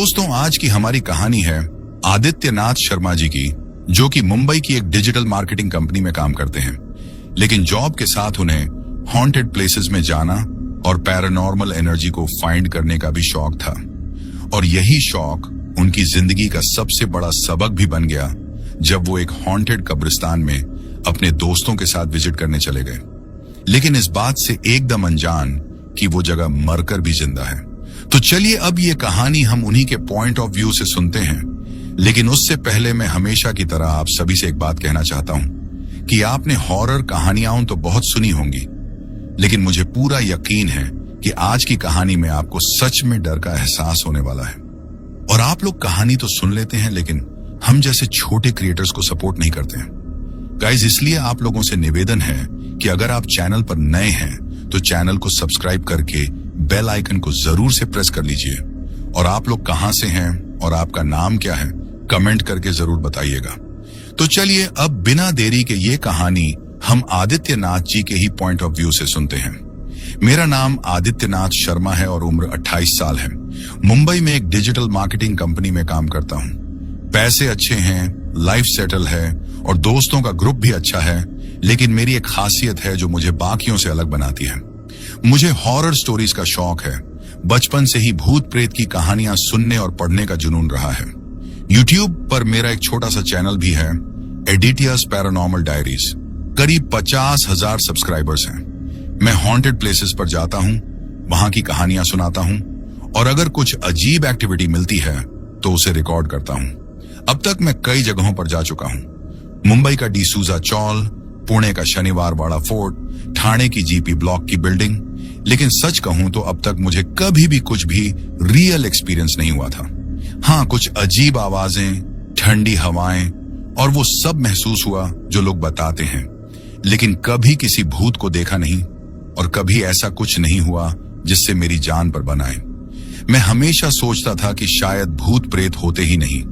दोस्तों, आज की हमारी कहानी है आदित्यनाथ शर्मा जी की, जो कि मुंबई की एक डिजिटल मार्केटिंग कंपनी में काम करते हैं। लेकिन जॉब के साथ उन्हें हॉन्टेड प्लेसेस में जाना और पैरानॉर्मल एनर्जी को फाइंड करने का भी शौक था। और यही शौक उनकी जिंदगी का सबसे बड़ा सबक भी बन गया जब वो एक हॉन्टेड कब्रिस्तान में अपने दोस्तों के साथ विजिट करने चले गए, लेकिन इस बात से एकदम अनजान कि वो जगह मरकर भी जिंदा है। तो चलिए अब ये कहानी हम उन्हीं के पॉइंट ऑफ व्यू से सुनते हैं। लेकिन उससे पहले मैं हमेशा की तरह आप सभी से एक बात कहना चाहता हूं कि आपने हॉरर कहानियां तो बहुत सुनी होंगी, लेकिन मुझे पूरा यकीन है कि आज की कहानी में आपको सच में डर का एहसास होने वाला है। और आप लोग कहानी तो सुन लेते हैं, लेकिन हम जैसे छोटे क्रिएटर्स को सपोर्ट नहीं करते हैं गाइज। इसलिए आप लोगों से निवेदन है कि अगर आप चैनल पर नए हैं तो चैनल को सब्सक्राइब करके बेल आइकन को जरूर से प्रेस कर लीजिए। और आप लोग कहां से हैं और आपका नाम क्या है कमेंट करके जरूर बताइएगा। तो चलिए अब बिना देरी के ये कहानी हम आदित्यनाथ जी के ही पॉइंट ऑफ व्यू से सुनते हैं। मेरा नाम आदित्यनाथ शर्मा है और उम्र 28 साल है। मुंबई में एक डिजिटल मार्केटिंग कंपनी में काम करता हूं। पैसे अच्छे हैं, लाइफ सेटल है और दोस्तों का ग्रुप भी अच्छा है। लेकिन मेरी एक खासियत है जो मुझे बाकियों से अलग बनाती है। मुझे हॉरर स्टोरीज का शौक है। बचपन से ही भूत प्रेत की कहानियां सुनने और पढ़ने का जुनून रहा है। यूट्यूब पर मेरा एक छोटा सा चैनल भी है, एडिटियर्स पैरानॉर्मल डायरीज। करीब 50,000 सब्सक्राइबर्स हैं। मैं हॉन्टेड प्लेसेस पर जाता हूं, वहां की कहानियां सुनाता हूं और अगर कुछ अजीब एक्टिविटी मिलती है तो उसे रिकॉर्ड करता हूं। अब तक मैं कई जगहों पर जा चुका हूं। मुंबई का डिसूजा चौल, पुणे का शनिवार वाड़ा फोर्ट, ठाणे की जीपी ब्लॉक की बिल्डिंग। लेकिन सच कहूं तो अब तक मुझे कभी भी कुछ भी रियल एक्सपीरियंस नहीं हुआ था। हाँ, कुछ अजीब आवाजें, ठंडी हवाएं और वो सब महसूस हुआ जो लोग बताते हैं, लेकिन कभी किसी भूत को देखा नहीं और कभी ऐसा कुछ नहीं हुआ जिससे मेरी जान पर बनाए। मैं हमेशा सोचता था कि शायद भूत प्रेत होते ही नहीं,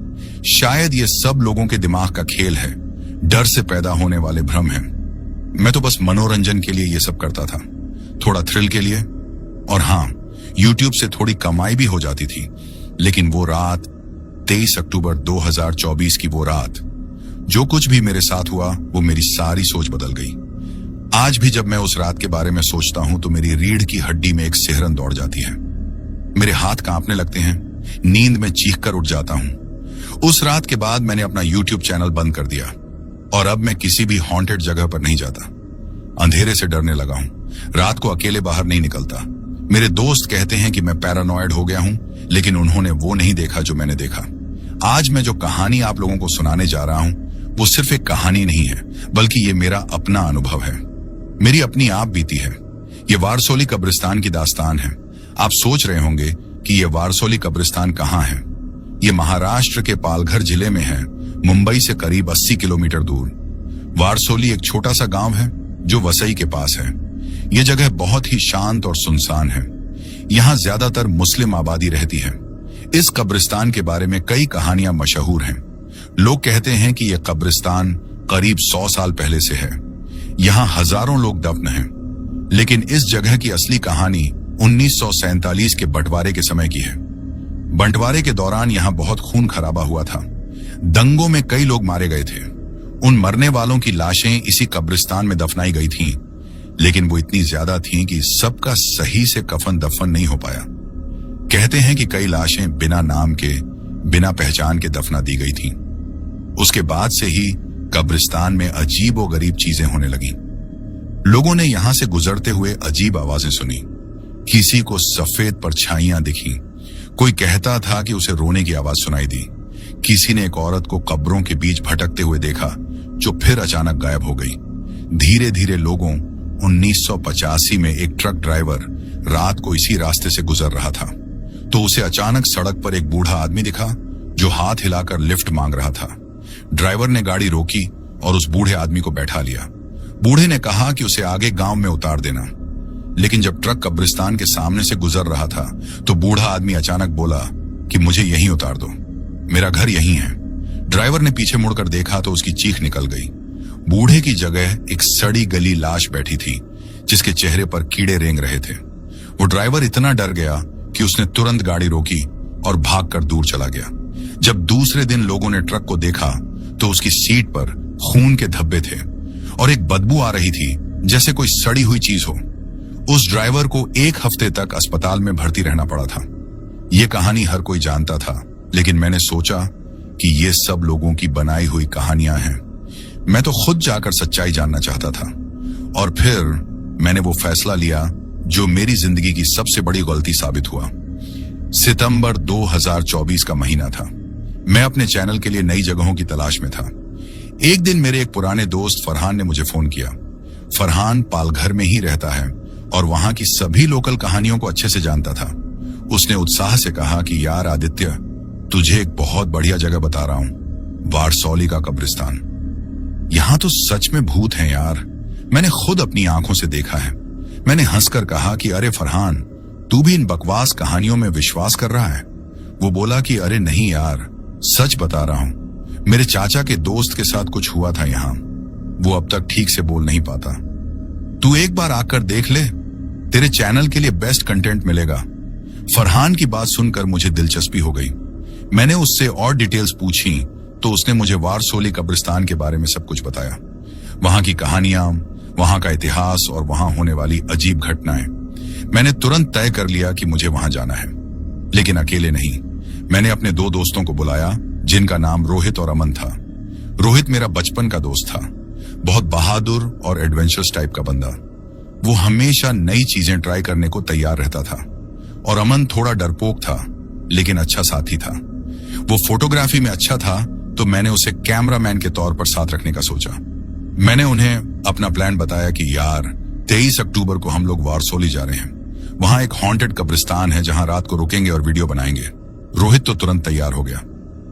शायद ये सब लोगों के दिमाग का खेल है, डर से पैदा होने वाले भ्रम हैं। मैं तो बस मनोरंजन के लिए ये सब करता था, थोड़ा थ्रिल के लिए। और हाँ, यूट्यूब से थोड़ी कमाई भी हो जाती थी। लेकिन वो रात 23 अक्टूबर 2024 की वो रात, जो कुछ भी मेरे साथ हुआ वो मेरी सारी सोच बदल गई। आज भी जब मैं उस रात के बारे में सोचता हूं तो मेरी रीढ़ की हड्डी में एक सिहरन दौड़ जाती है। मेरे हाथ कांपने लगते हैं, नींद में चीखकर उठ जाता हूं। उस रात के बाद मैंने अपना यूट्यूब चैनल बंद कर दिया और अब मैं किसी भी हॉन्टेड जगह पर नहीं जाता। अंधेरे से डरने लगा हूं, रात को अकेले बाहर नहीं निकलता। मेरे दोस्त कहते हैं कि मैं पैरानॉइड हो गया हूं, लेकिन उन्होंने वो नहीं देखा जो मैंने देखा। आज मैं जो कहानी आप लोगों को सुनाने जा रहा हूं वो सिर्फ एक कहानी नहीं है, बल्कि ये मेरा अपना अनुभव है, मेरी अपनी आप बीती है। ये वारसोली कब्रिस्तान की दास्तान है। आप सोच रहे होंगे कि ये वारसोली कब्रिस्तान कहाँ है। ये महाराष्ट्र के पालघर जिले में है, मुंबई से करीब 80 किलोमीटर दूर। वारसोली एक छोटा सा गांव है जो वसई के पास है। ये जगह बहुत ही शांत और सुनसान है। यहाँ ज्यादातर मुस्लिम आबादी रहती है। इस कब्रिस्तान के बारे में कई कहानियां मशहूर हैं। लोग कहते हैं कि यह कब्रिस्तान करीब 100 साल पहले से है। यहाँ हजारों लोग दफन हैं। लेकिन इस जगह की असली कहानी 1947 के बंटवारे के समय की है। बंटवारे के दौरान यहाँ बहुत खून खराबा हुआ था। दंगों में कई लोग मारे गए थे। उन मरने वालों की लाशें इसी कब्रिस्तान में दफनाई गई थीं, लेकिन वो इतनी ज्यादा थीं कि सबका सही से कफन दफन नहीं हो पाया। कहते हैं कि कई लाशें बिना नाम के, बिना पहचान के दफना दी गई थीं। उसके बाद से ही कब्रिस्तान में अजीब व गरीब चीजें होने लगी। लोगों ने यहां से गुजरते हुए अजीब आवाजें सुनी। किसी को सफेद परछाइयां दिखी। कोई कहता था कि उसे रोने की आवाज सुनाई दी। किसी ने एक औरत को कब्रों के बीच भटकते हुए देखा, जो फिर अचानक गायब हो गई। धीरे धीरे लोगों 1985 में एक ट्रक ड्राइवर रात को इसी रास्ते से गुजर रहा था, तो उसे अचानक सड़क पर एक बूढ़ा आदमी दिखा जो हाथ हिलाकर लिफ्ट मांग रहा था। ड्राइवर ने गाड़ी रोकी और उस बूढ़े आदमी को बैठा लिया। बूढ़े ने कहा कि उसे आगे गांव में उतार देना। लेकिन जब ट्रक कब्रिस्तान के सामने से गुजर रहा था तो बूढ़ा आदमी अचानक बोला कि मुझे यहीं उतार दो, मेरा घर यहीं है। ड्राइवर ने पीछे मुड़कर देखा तो उसकी चीख निकल गई। बूढ़े की जगह एक सड़ी गली लाश बैठी थी, जिसके चेहरे पर कीड़े रेंग रहे थे। वो ड्राइवर इतना डर गया कि उसने तुरंत गाड़ी रोकी और भागकर दूर चला गया। जब दूसरे दिन लोगों ने ट्रक को देखा तो उसकी सीट पर खून के धब्बे थे और एक बदबू आ रही थी जैसे कोई सड़ी हुई चीज हो। उस ड्राइवर को 1 हफ्ते तक अस्पताल में भर्ती रहना पड़ा था। यह कहानी हर कोई जानता था, लेकिन मैंने सोचा कि ये सब लोगों की बनाई हुई कहानियां हैं। मैं तो खुद जाकर सच्चाई जानना चाहता था। और फिर मैंने वो फैसला लिया जो मेरी जिंदगी की सबसे बड़ी गलती साबित हुआ। सितंबर 2024 का महीना था। मैं अपने चैनल के लिए नई जगहों की तलाश में था। एक दिन मेरे एक पुराने दोस्त फरहान ने मुझे फोन किया। फरहान पालघर में ही रहता है और वहां की सभी लोकल कहानियों को अच्छे से जानता था। उसने उत्साह से कहा कि यार आदित्य, तुझे एक बहुत बढ़िया जगह बता रहा हूं, वारसौली का कब्रिस्तान। यहां तो सच में भूत हैं यार, मैंने खुद अपनी आंखों से देखा है। मैंने हंसकर कहा कि अरे फरहान, तू भी इन बकवास कहानियों में विश्वास कर रहा है? वो बोला कि अरे नहीं यार, सच बता रहा हूं, मेरे चाचा के दोस्त के साथ कुछ हुआ था यहां। वो अब तक ठीक से बोल नहीं पाता। तू एक बार आकर देख ले, तेरे चैनल के लिए बेस्ट कंटेंट मिलेगा। फरहान की बात सुनकर मुझे दिलचस्पी हो गई। मैंने उससे और डिटेल्स पूछी तो उसने मुझे वारसोली कब्रिस्तान के बारे में सब कुछ बताया। वहां की कहानियां, वहां का इतिहास और वहां होने वाली अजीब घटनाएं। मैंने तुरंत तय कर लिया कि मुझे वहां जाना है, लेकिन अकेले नहीं। मैंने अपने 2 दोस्तों को बुलाया जिनका नाम रोहित और अमन था। रोहित मेरा बचपन का दोस्त था, बहुत बहादुर और एडवेंचरस टाइप का बंदा। वो हमेशा नई चीजें ट्राई करने को तैयार रहता था। और अमन थोड़ा डरपोक था, लेकिन अच्छा साथी था। वो फोटोग्राफी में अच्छा था, तो मैंने उसे कैमरामैन के तौर पर साथ रखने का सोचा। मैंने उन्हें अपना प्लान बताया कि यार 23 अक्टूबर को हम लोग वारसोली जा रहे हैं। वहां एक हॉन्टेड कब्रिस्तान है जहां रात को रुकेंगे और वीडियो बनाएंगे। रोहित तो तुरंत तैयार हो गया।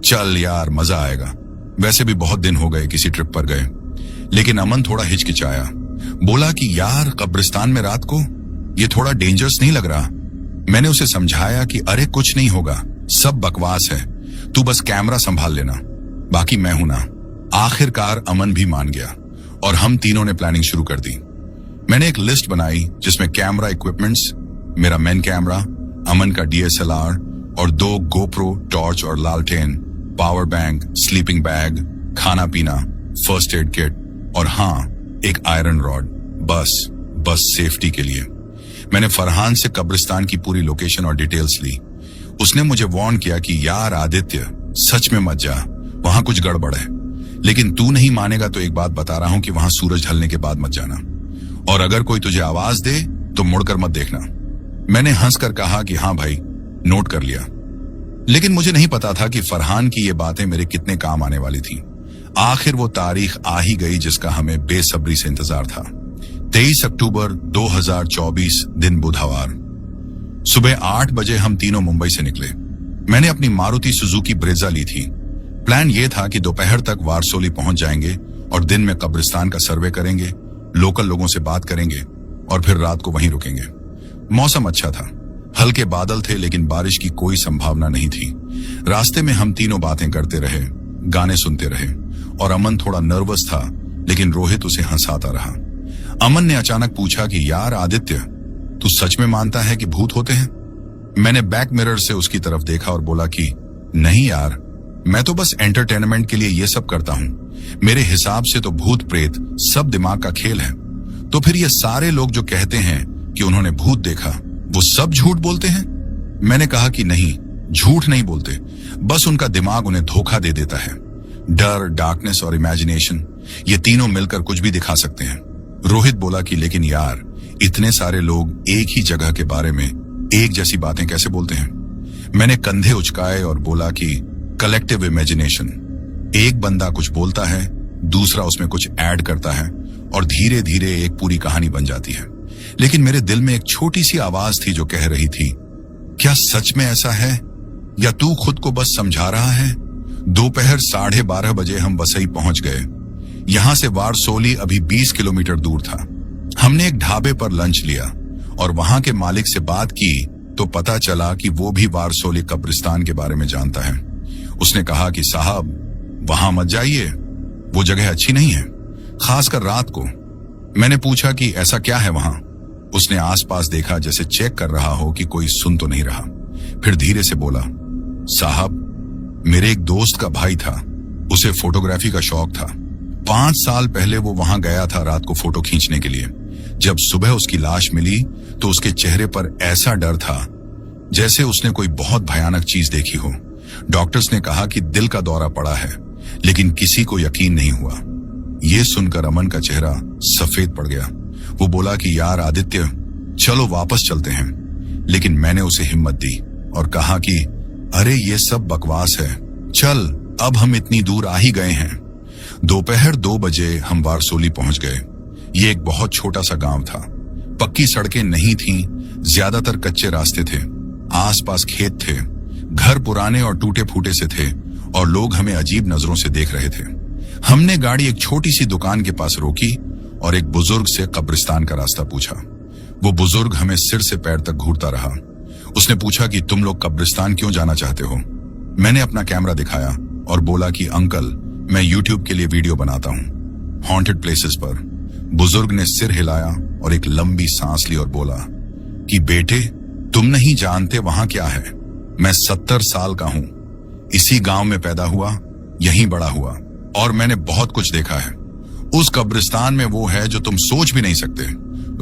चल यार, मजा आएगा, वैसे भी बहुत दिन हो गए किसी ट्रिप पर गए। लेकिन अमन थोड़ा हिचकिचाया, बोला कि यार कब्रिस्तान में रात को ये थोड़ा डेंजरस नहीं लग रहा? मैंने उसे समझाया कि अरे कुछ नहीं होगा, सब बकवास है, तू बस कैमरा संभाल लेना, बाकी मैं हूं ना। आखिरकार अमन भी मान गया और हम तीनों ने प्लानिंग शुरू कर दी। मैंने एक लिस्ट बनाई जिसमें कैमरा इक्विपमेंट्स, मेरा मेन कैमरा, अमन का DSLR और 2 गोप्रो, टॉर्च और लालटेन, पावर बैंक, स्लीपिंग बैग, खाना पीना, फर्स्ट एड किट और हाँ, एक आयरन रॉड, बस सेफ्टी के लिए। मैंने फरहान से कब्रिस्तान की पूरी लोकेशन और डिटेल्स ली। उसने मुझे वार्न किया कि यार आदित्य, सच में मत जा, वहां कुछ गड़बड़ है। लेकिन तू नहीं मानेगा तो एक बात बता रहा हूं कि वहां सूरज ढलने के बाद मत जाना, और अगर कोई तुझे आवाज दे तो मुड़कर मत देखना। मैंने हंसकर कहा कि हाँ भाई, नोट कर लिया। लेकिन मुझे नहीं पता था कि फरहान की ये बातें मेरे कितने काम आने वाली थी। आखिर वो तारीख आ ही गई जिसका हमें बेसब्री से इंतजार था। 23 अक्टूबर 2024, दिन बुधवार। सुबह 8 बजे हम तीनों मुंबई से निकले। मैंने अपनी मारुति सुजुकी ब्रेजा ली थी। प्लान ये था कि दोपहर तक वारसोली पहुंच जाएंगे और दिन में कब्रिस्तान का सर्वे करेंगे, लोकल लोगों से बात करेंगे और फिर रात को वहीं रुकेंगे। मौसम अच्छा था, हल्के बादल थे, लेकिन बारिश की कोई संभावना नहीं थी। रास्ते में हम तीनों बातें करते रहे, गाने सुनते रहे और अमन थोड़ा नर्वस था, लेकिन रोहित उसे हंसाता रहा। अमन ने अचानक पूछा कि यार आदित्य, तू सच में मानता है कि भूत होते हैं? मैंने बैक मिरर से उसकी तरफ देखा और बोला कि नहीं यार, मैं तो बस एंटरटेनमेंट के लिए ये सब करता हूं। मेरे हिसाब से तो भूत प्रेत सब दिमाग का खेल है। तो फिर ये सारे लोग जो कहते हैं कि उन्होंने भूत देखा, वो सब झूठ बोलते हैं? मैंने कहा कि नहीं, झूठ नहीं बोलते, बस उनका दिमाग उन्हें धोखा दे देता है। डर, डार्कनेस और इमेजिनेशन, ये तीनों मिलकर कुछ भी दिखा सकते हैं। रोहित बोला कि लेकिन यार, इतने सारे लोग एक ही जगह के बारे में एक जैसी बातें कैसे बोलते हैं? मैंने कंधे उचकाए और बोला कि कलेक्टिव इमेजिनेशन, एक बंदा कुछ बोलता है, दूसरा उसमें कुछ ऐड करता है और धीरे धीरे एक पूरी कहानी बन जाती है। लेकिन मेरे दिल में एक छोटी सी आवाज थी जो कह रही थी, क्या सच में ऐसा है या तू खुद को बस समझा रहा है? दोपहर 12:30 बजे हम वसई पहुंच गए। यहां से वारसोली अभी 20 किलोमीटर दूर था। हमने एक ढाबे पर लंच लिया और वहां के मालिक से बात की तो पता चला कि वो भी वारसोली कब्रिस्तान के बारे में जानता है। उसने कहा कि साहब, वहां मत जाइए, वो जगह अच्छी नहीं है, खासकर रात को। मैंने पूछा कि ऐसा क्या है वहां? उसने आसपास देखा जैसे चेक कर रहा हो कि कोई सुन तो नहीं रहा। फिर धीरे से बोला, साहब, मेरे एक दोस्त का भाई था, उसे फोटोग्राफी का शौक था। 5 साल पहले वो वहां गया था रात को फोटो खींचने के लिए। जब सुबह उसकी लाश मिली तो उसके चेहरे पर ऐसा डर था जैसे उसने कोई बहुत भयानक चीज देखी हो। डॉक्टर्स ने कहा कि दिल का दौरा पड़ा है, लेकिन किसी को यकीन नहीं हुआ। ये सुनकर अमन का चेहरा सफेद पड़ गया। वो बोला कि यार आदित्य, चलो वापस चलते हैं। लेकिन मैंने उसे हिम्मत दी और कहा कि अरे ये सब बकवास है, चल अब हम इतनी दूर आ ही गए हैं। दोपहर 2 बजे हम वारसोली पहुंच गए। ये एक बहुत छोटा सा गांव था। पक्की सड़कें नहीं थीं, ज्यादातर कच्चे रास्ते थे। आसपास खेत थे, घर पुराने और टूटे फूटे से थे और लोग हमें अजीब नजरों से देख रहे थे। हमने गाड़ी एक छोटी सी दुकान के पास रोकी और एक बुजुर्ग से कब्रिस्तान का रास्ता पूछा। वो बुजुर्ग हमें सिर से पैर तक घूरता रहा। उसने पूछा कि तुम लोग कब्रिस्तान क्यों जाना चाहते हो। मैंने अपना कैमरा दिखाया और बोला कि अंकल, मैं यूट्यूब के लिए वीडियो बनाता हूँ, हॉन्टेड प्लेसेस पर। बुजुर्ग ने सिर हिलाया और एक लंबी सांस ली और बोला कि बेटे, तुम नहीं जानते वहां क्या है। मैं 70 साल का हूं, इसी गांव में पैदा हुआ, यहीं बड़ा हुआ और मैंने बहुत कुछ देखा है। उस कब्रिस्तान में वो है जो तुम सोच भी नहीं सकते।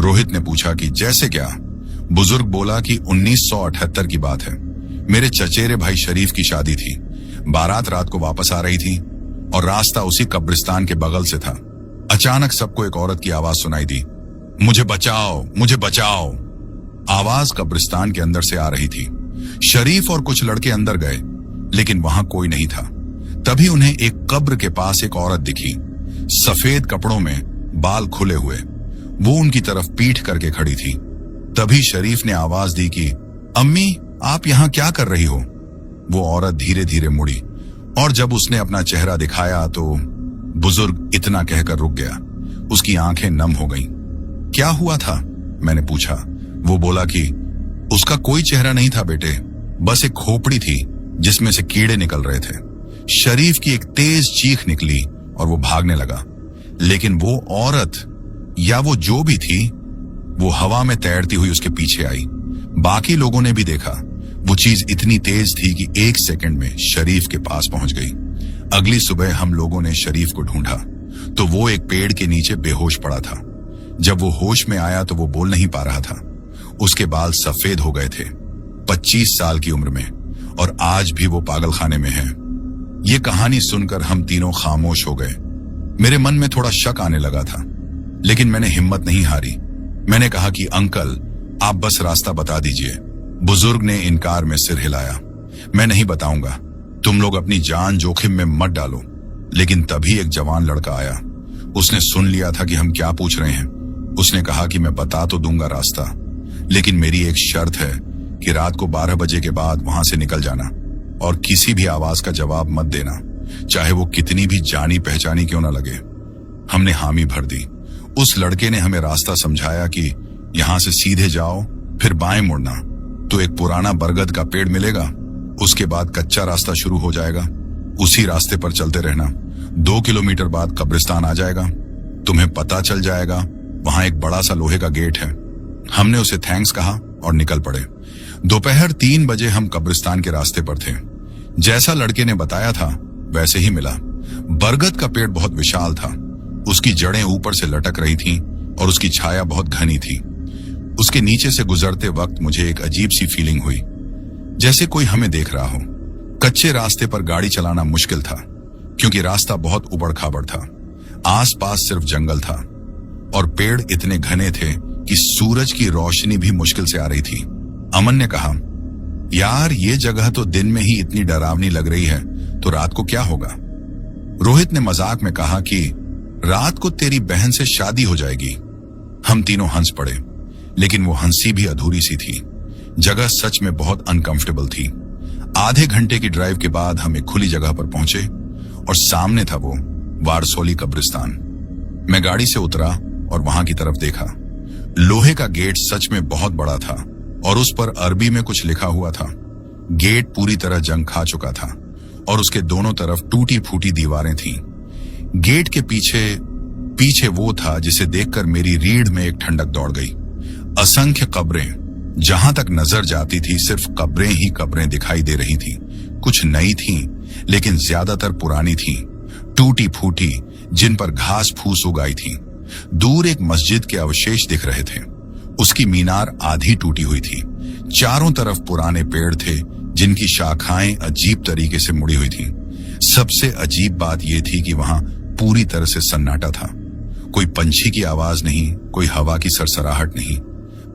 रोहित ने पूछा कि जैसे क्या। बुजुर्ग बोला कि 1978 की बात है। मेरे चचेरे भाई शरीफ की शादी थी। बारात रात को वापस आ रही थी और रास्ता उसी कब्रिस्तान के बगल से था। अचानक सबको एक औरत की आवाज सुनाई दी, मुझे बचाओ, मुझे बचाओ। आवाज कब्रिस्तान के अंदर से आ रही थी। शरीफ और कुछ लड़के अंदर गए, लेकिन वहां कोई नहीं था। तभी उन्हें एक कब्र के पास एक औरत दिखी, सफेद कपड़ों में, बाल खुले हुए। वो उनकी तरफ पीठ करके खड़ी थी। तभी शरीफ ने आवाज दी कि अम्मी, आप यहां क्या कर रही हो। वो औरत धीरे धीरे मुड़ी और जब उसने अपना चेहरा दिखाया तो बुजुर्ग इतना कहकर रुक गया। उसकी आंखें नम हो गईं। क्या हुआ था, मैंने पूछा। वो बोला कि उसका कोई चेहरा नहीं था बेटे, बस एक खोपड़ी थी जिसमें से कीड़े निकल रहे थे। शरीफ की एक तेज चीख निकली और वो भागने लगा। लेकिन वो औरत या वो जो भी थी, वो हवा में तैरती हुई उसके पीछे आई। बाकी लोगों ने भी देखा। वो चीज इतनी तेज थी कि 1 सेकंड में शरीफ के पास पहुंच गई। अगली सुबह हम लोगों ने शरीफ को ढूंढा तो वो एक पेड़ के नीचे बेहोश पड़ा था। जब वो होश में आया तो वो बोल नहीं पा रहा था। उसके बाल सफेद हो गए थे। 25 साल की उम्र में, और आज भी वो पागलखाने में है। ये कहानी सुनकर हम तीनों खामोश हो गए। मेरे मन में थोड़ा शक आने लगा था, लेकिन मैंने हिम्मत नहीं हारी। मैंने कहा कि अंकल, आप बस रास्ता बता दीजिए। बुजुर्ग ने इनकार में सिर हिलाया। मैं नहीं बताऊंगा, तुम लोग अपनी जान जोखिम में मत डालो। लेकिन तभी एक जवान लड़का आया। उसने सुन लिया था कि हम क्या पूछ रहे हैं। उसने कहा कि मैं बता तो दूंगा रास्ता, लेकिन मेरी एक शर्त है कि रात को 12 बजे के बाद वहां से निकल जाना और किसी भी आवाज का जवाब मत देना, चाहे वो कितनी भी जानी पहचानी क्यों ना लगे। हमने हामी भर दी। उस लड़के ने हमें रास्ता समझाया कि यहां से सीधे जाओ, फिर बाएं मुड़ना तो एक पुराना बरगद का पेड़ मिलेगा। उसके बाद कच्चा रास्ता शुरू हो जाएगा। उसी रास्ते पर चलते रहना। 2 किलोमीटर बाद कब्रिस्तान आ जाएगा। तुम्हें पता चल जाएगा, वहां एक बड़ा सा लोहे का गेट है। हमने उसे थैंक्स कहा और निकल पड़े। दोपहर 3 बजे हम कब्रिस्तान के रास्ते पर थे। जैसा लड़के ने बताया था वैसे ही मिला। बरगद का पेड़ बहुत विशाल था। उसकी जड़ें ऊपर से लटक रही थीं और उसकी छाया बहुत घनी थी। उसके नीचे से गुजरते वक्त मुझे एक अजीब सी फीलिंग हुई, जैसे कोई हमें देख रहा हो। कच्चे रास्ते पर गाड़ी चलाना मुश्किल था क्योंकि रास्ता बहुत उबड़ खाबड़ था। आसपास सिर्फ जंगल था और पेड़ इतने घने थे कि सूरज की रोशनी भी मुश्किल से आ रही थी। अमन ने कहा, यार ये जगह तो दिन में ही इतनी डरावनी लग रही है, तो रात को क्या होगा। रोहित ने मजाक में कहा कि रात को तेरी बहन से शादी हो जाएगी। हम तीनों हंस पड़े, लेकिन वो हंसी भी अधूरी सी थी। जगह सच में बहुत अनकंफर्टेबल थी। आधे घंटे की ड्राइव के बाद हम एक खुली जगह पर पहुंचे और सामने था वो वारसोली कब्रिस्तान। मैं गाड़ी से उतरा और वहां की तरफ देखा। लोहे का गेट सच में बहुत बड़ा था और उस पर अरबी में कुछ लिखा हुआ था। गेट पूरी तरह जंग खा चुका था और उसके दोनों तरफ टूटी फूटी दीवारें थीं। गेट के पीछे वो था जिसे देखकर मेरी रीढ़ में एक ठंडक दौड़ गई। असंख्य कब्रें, जहां तक नजर जाती थी सिर्फ कब्रें ही कब्रें दिखाई दे रही थी। कुछ नई थीं, लेकिन ज्यादातर पुरानी थीं, टूटी फूटी, जिन पर घास फूस उगाई थी। दूर एक मस्जिद के अवशेष दिख रहे थे। उसकी मीनार आधी टूटी हुई थी। चारों तरफ पुराने पेड़ थे जिनकी शाखाएं अजीब तरीके से मुड़ी हुई थीं। सबसे अजीब बात यह थी कि वहां पूरी तरह से सन्नाटा था। कोई पंछी की आवाज नहीं, कोई हवा की सरसराहट नहीं,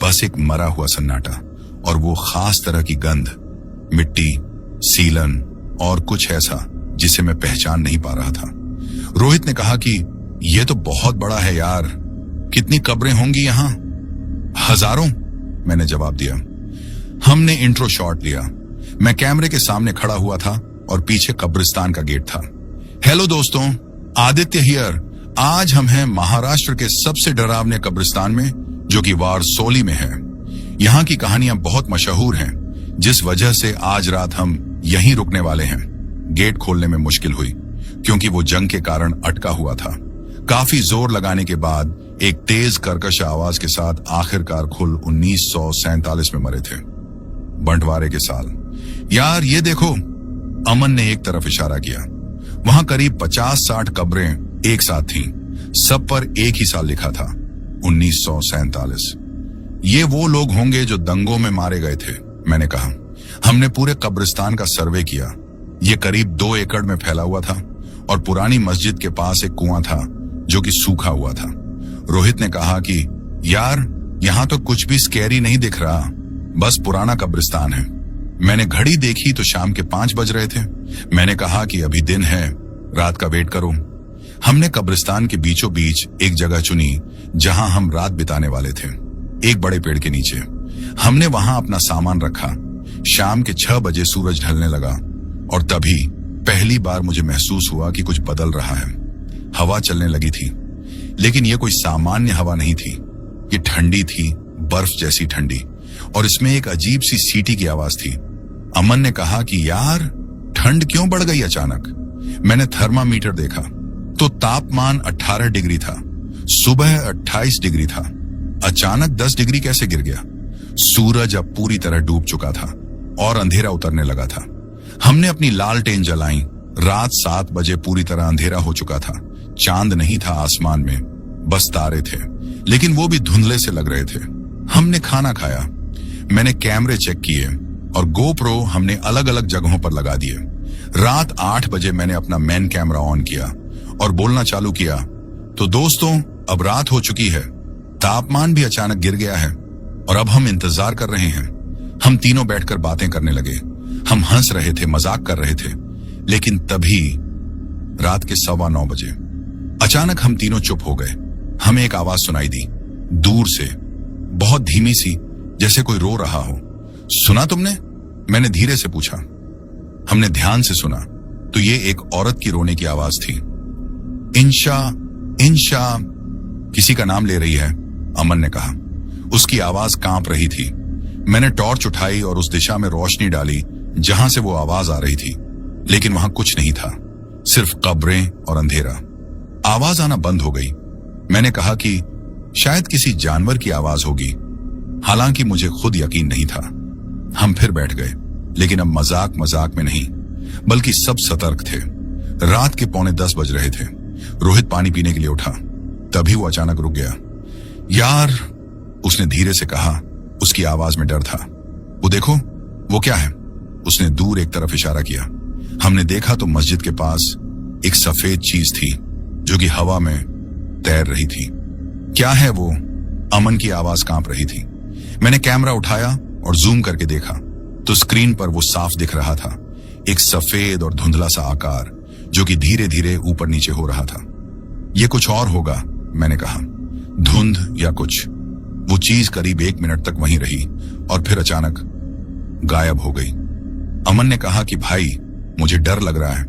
बस एक मरा हुआ सन्नाटा और वो खास तरह की गंध, मिट्टी, सीलन और कुछ ऐसा जिसे मैं पहचान नहीं पा रहा था। रोहित ने कहा कि यह तो बहुत बड़ा है यार, कितनी कब्रें होंगी यहां? हजारों, मैंने जवाब दिया। हमने इंट्रो शॉट लिया। मैं कैमरे के सामने खड़ा हुआ था और पीछे कब्रिस्तान का गेट था। हेलो दोस्तों, आदित्य हियर। आज हम हैं महाराष्ट्र के सबसे डरावने कब्रिस्तान में, जो कि वारसोली में है। यहाँ की कहानियां बहुत मशहूर हैं, जिस वजह से आज रात हम यहीं रुकने वाले हैं। गेट खोलने में मुश्किल हुई क्योंकि वो जंग के कारण अटका हुआ था। काफी जोर लगाने के बाद एक तेज कर्कश आवाज के साथ आखिरकार खुल 1947 में मरे थे, बंटवारे के साल। यार ये देखो, अमन ने एक तरफ इशारा किया। वहां करीब 50-60 कब्रें एक साथ थीं। सब पर एक ही साल लिखा था, 1947। ये वो लोग होंगे जो दंगों में मारे गए थे, मैंने कहा। हमने पूरे कब्रिस्तान का सर्वे किया। ये करीब 2 एकड़ में फैला हुआ था और पुरानी मस्जिद के पास एक कुआं था जो कि सूखा हुआ था। रोहित ने कहा कि यार यहां तो कुछ भी स्कैरी नहीं दिख रहा, बस पुराना कब्रिस्तान है। मैंने घड़ी देखी तो शाम के 5 बज रहे थे। मैंने कहा कि अभी दिन है, रात का वेट करो। हमने कब्रिस्तान के बीचों बीच एक जगह चुनी जहां हम रात बिताने वाले थे, एक बड़े पेड़ के नीचे। हमने वहां अपना सामान रखा। शाम के 6 बजे सूरज ढलने लगा और तभी पहली बार मुझे महसूस हुआ कि कुछ बदल रहा है। हवा चलने लगी थी, लेकिन यह कोई सामान्य हवा नहीं थी। ये ठंडी थी, बर्फ जैसी ठंडी, और इसमें एक अजीब सी सीटी की आवाज थी। अमन ने कहा कि यार ठंड क्यों बढ़ गई अचानक? मैंने थर्मामीटर देखा तो तापमान 18 डिग्री था। सुबह 28 डिग्री था। अचानक 10 डिग्री कैसे गिर गया? सूरज अब पूरी तरह डूब चुका था और अंधेरा उतरने लगा था। हमने अपनी लालटेन जलाई। रात 7 बजे पूरी तरह अंधेरा हो चुका था। चांद नहीं था आसमान में, बस तारे थे, लेकिन वो भी धुंधले से लग रहे थे। हमने खाना खाया। मैंने कैमरे चेक किए और गोप्रो हमने अलग अलग जगहों पर लगा दिए। रात 8 बजे मैंने अपना मेन कैमरा ऑन किया और बोलना चालू किया, तो दोस्तों अब रात हो चुकी है, तापमान भी अचानक गिर गया है और अब हम इंतजार कर रहे हैं। हम तीनों बैठकर बातें करने लगे। हम हंस रहे थे, मजाक कर रहे थे, लेकिन तभी रात के 9:15 बजे अचानक हम तीनों चुप हो गए। हमें एक आवाज सुनाई दी, दूर से, बहुत धीमी सी, जैसे कोई रो रहा हो। सुना तुमने? मैंने धीरे से पूछा। हमने ध्यान से सुना तो ये एक औरत की रोने की आवाज थी। इंशा, इंशा, किसी का नाम ले रही है, अमन ने कहा। उसकी आवाज कांप रही थी। मैंने टॉर्च उठाई और उस दिशा में रोशनी डाली जहां से वो आवाज आ रही थी, लेकिन वहां कुछ नहीं था, सिर्फ कब्रें और अंधेरा। आवाज आना बंद हो गई। मैंने कहा कि शायद किसी जानवर की आवाज होगी, हालांकि मुझे खुद यकीन नहीं था। हम फिर बैठ गए, लेकिन अब मजाक मजाक में नहीं, बल्कि सब सतर्क थे। रात के 9:45 बज रहे थे। रोहित पानी पीने के लिए उठा, तभी वो अचानक रुक गया। यार, उसने धीरे से कहा। उसकी आवाज में डर था। वो देखो, वो क्या है? उसने दूर एक तरफ इशारा किया। हमने देखा तो मस्जिद के पास एक सफेद चीज थी जो कि हवा में तैर रही थी। क्या है वो? अमन की आवाज कांप रही थी। मैंने कैमरा उठाया और जूम करके देखा तो स्क्रीन पर वो साफ दिख रहा था, एक सफेद और धुंधला सा आकार जो कि धीरे धीरे ऊपर नीचे हो रहा था। ये कुछ और होगा, मैंने कहा, धुंध या कुछ। वो चीज करीब 1 मिनट तक वहीं रही और फिर अचानक गायब हो गई। अमन ने कहा कि भाई, मुझे डर लग रहा है,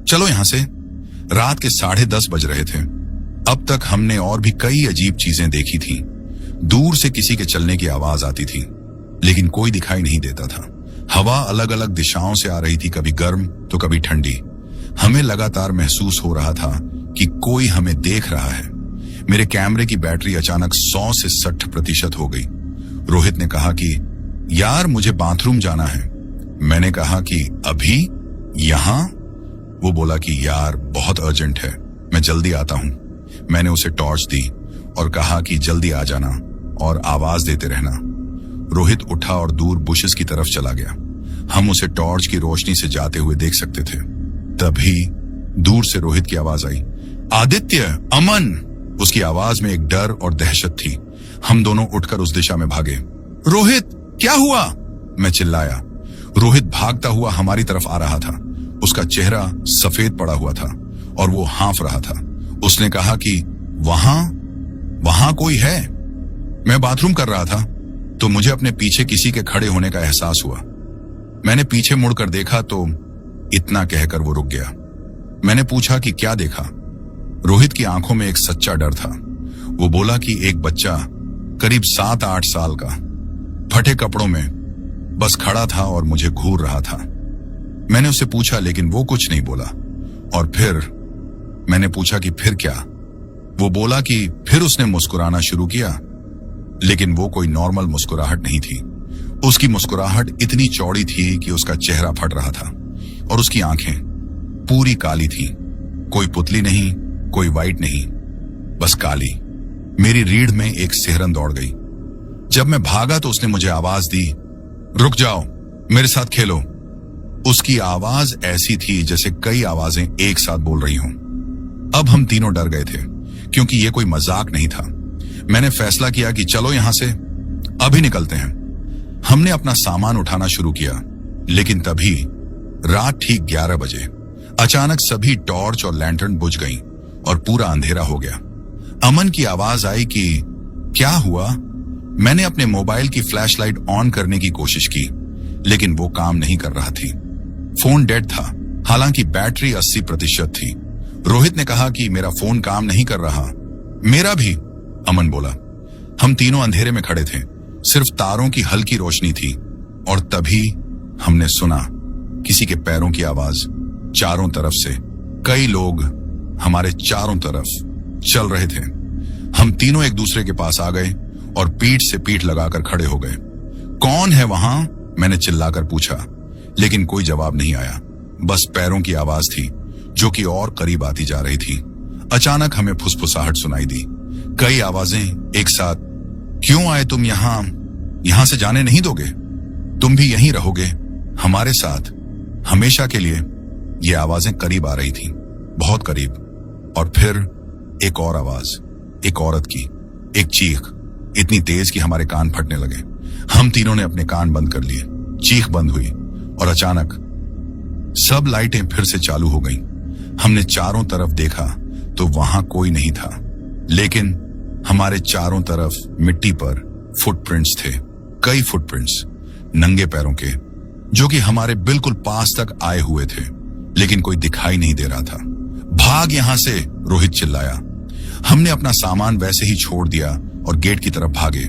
चलो यहां से। रात के 10:30 बज रहे थे। अब तक हमने और भी कई अजीब चीजें देखी थी। दूर से किसी के चलने की आवाज आती थी, लेकिन कोई दिखाई नहीं देता था। हवा अलग अलग दिशाओं से आ रही थी, कभी गर्म तो कभी ठंडी। हमें लगातार महसूस हो रहा था कि कोई हमें देख रहा है। मेरे कैमरे की बैटरी अचानक 100 से 60% हो गई। रोहित ने कहा कि यार, मुझे बाथरूम जाना है। मैंने कहा कि अभी? यहां? वो बोला कि यार बहुत अर्जेंट है, मैं जल्दी आता हूं। मैंने उसे टॉर्च दी और कहा कि जल्दी आ जाना और आवाज देते रहना। रोहित उठा और दूर बुशेस की तरफ चला गया। हम उसे टॉर्च की रोशनी से जाते हुए देख सकते थे। तभी दूर से रोहित की आवाज आई, आदित्य, अमन। उसकी आवाज में एक डर और दहशत थी। हम दोनों उठकर उस दिशा में भागे। रोहित, क्या हुआ? मैं चिल्लाया। रोहित भागता हुआ हमारी तरफ आ रहा था। उसका चेहरा सफेद पड़ा हुआ था और वो हाँफ रहा था। उसने कहा कि वहां कोई है। मैं बाथरूम कर रहा था तो मुझे अपने पीछे किसी के खड़े होने का एहसास हुआ। मैंने पीछे मुड़कर देखा तो इतना कहकर वो रुक गया। मैंने पूछा कि क्या देखा? रोहित की आंखों में एक सच्चा डर था। वो बोला कि एक बच्चा करीब 7-8 साल का, फटे कपड़ों में बस खड़ा था और मुझे घूर रहा था। मैंने उससे पूछा लेकिन वो कुछ नहीं बोला। और फिर मैंने पूछा कि फिर क्या? वो बोला कि फिर उसने मुस्कुराना शुरू किया, लेकिन वो कोई नॉर्मल मुस्कुराहट नहीं थी। उसकी मुस्कुराहट इतनी चौड़ी थी कि उसका चेहरा फट रहा था और उसकी आंखें पूरी काली थी। कोई पुतली नहीं, कोई वाइट नहीं, बस काली। मेरी रीढ़ में एक सिहरन दौड़ गई। जब मैं भागा तो उसने मुझे आवाज दी, रुक जाओ, मेरे साथ खेलो। उसकी आवाज ऐसी थी जैसे कई आवाजें एक साथ बोल रही हों। अब हम तीनों डर गए थे क्योंकि यह कोई मजाक नहीं था। मैंने फैसला किया कि चलो यहां से अभी निकलते हैं। हमने अपना सामान उठाना शुरू किया, लेकिन तभी रात ठीक 11 बजे अचानक सभी टॉर्च और लैंटर्न बुझ गईं और पूरा अंधेरा हो गया। अमन की आवाज आई कि क्या हुआ? मैंने अपने मोबाइल की फ्लैशलाइट ऑन करने की कोशिश की, लेकिन वो काम नहीं कर रहा थी। फोन डेड था, हालांकि बैटरी 80% थी। रोहित ने कहा कि मेरा फोन काम नहीं कर रहा। मेरा भी, अमन बोला। हम तीनों अंधेरे में खड़े थे, सिर्फ तारों की हल्की रोशनी थी। और तभी हमने सुना किसी के पैरों की आवाज। चारों तरफ से कई लोग हमारे चारों तरफ चल रहे थे। हम तीनों एक दूसरे के पास आ गए और पीठ से पीठ लगाकर खड़े हो गए। कौन है वहां? मैंने चिल्लाकर पूछा, लेकिन कोई जवाब नहीं आया। बस पैरों की आवाज थी जो कि और करीब आती जा रही थी। अचानक हमें फुसफुसाहट सुनाई दी, कई आवाजें एक साथ। क्यों आए तुम यहां से जाने नहीं दोगे? तुम भी यहीं रहोगे हमारे साथ हमेशा के लिए? ये आवाजें करीब आ रही थी, बहुत करीब। और फिर एक और आवाज, एक औरत की, एक चीख इतनी तेज कि हमारे कान फटने लगे। हम तीनों ने अपने कान बंद कर लिए। चीख बंद हुई और अचानक सब लाइटें फिर से चालू हो गईं। हमने चारों तरफ देखा तो वहां कोई नहीं था, लेकिन हमारे चारों तरफ मिट्टी पर फुटप्रिंट्स थे, कई फुटप्रिंट्स नंगे पैरों के, जो कि हमारे बिल्कुल पास तक आए हुए थे, लेकिन कोई दिखाई नहीं दे रहा था। भाग यहां से, रोहित चिल्लाया। हमने अपना सामान वैसे ही छोड़ दिया और गेट की तरफ भागे।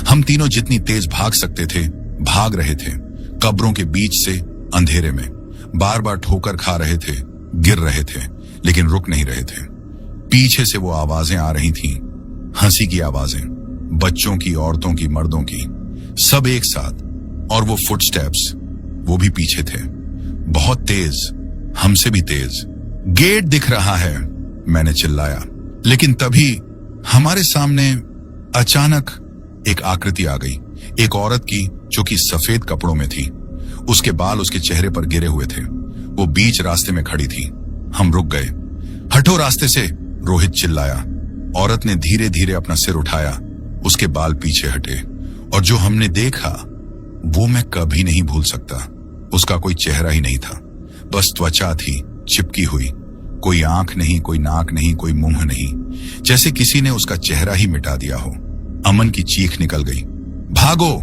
हम तीनों जितनी तेज भाग सकते थे भाग रहे थे, कब्रों के बीच से अंधेरे में। बार बार ठोकर खा रहे थे, गिर रहे थे, लेकिन रुक नहीं रहे थे। पीछे से वो आवाजें आ रही थीं, हंसी की आवाजें, बच्चों की, औरतों की, मर्दों की, सब एक साथ। और वो फुटस्टेप्स, वो भी पीछे थे, बहुत तेज, हमसे भी तेज। गेट दिख रहा है, मैंने चिल्लाया। लेकिन तभी हमारे सामने अचानक एक आकृति आ गई, एक औरत की जो कि सफेद कपड़ों में थी। उसके बाल उसके चेहरे पर गिरे हुए थे। वो बीच रास्ते में खड़ी थी। हम रुक गए। हटो रास्ते से, रोहित चिल्लाया। औरत ने धीरे धीरे अपना सिर उठाया, उसके बाल पीछे हटे और जो हमने देखा वो मैं कभी नहीं भूल सकता। उसका कोई चेहरा ही नहीं था, बस त्वचा थी चिपकी हुई। कोई आंख नहीं, कोई नाक नहीं, कोई मुंह नहीं, जैसे किसी ने उसका चेहरा ही मिटा दिया हो। अमन की चीख निकल गई, भागो!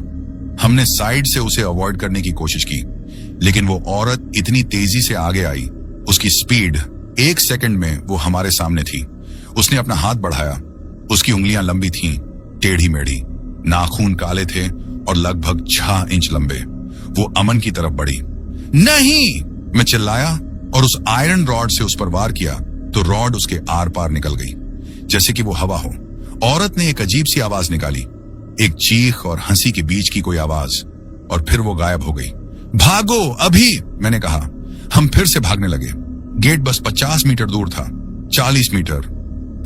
हमने साइड से उसे अवॉइड करने की कोशिश की, लेकिन वो औरत इतनी तेजी से आगे आई, उसकी स्पीड, 1 सेकंड में वो हमारे सामने थी। उसने अपना हाथ बढ़ाया, उसकी उंगलियां लंबी थीं, टेढ़ी मेढ़ी, नाखून काले थे और लगभग 6 इंच लंबे। वो अमन की तरफ बढ़ी। नहीं! मैं चिल्लाया और उस आयरन रॉड से उस पर वार किया तो रॉड उसके आर पार निकल गई, जैसे कि वो हवा हो। औरत ने एक अजीब सी आवाज निकाली, एक चीख और हंसी के बीच की कोई आवाज, और फिर वो गायब हो गई। भागो अभी, मैंने कहा। हम फिर से भागने लगे। गेट बस 50 मीटर दूर था। 40 मीटर,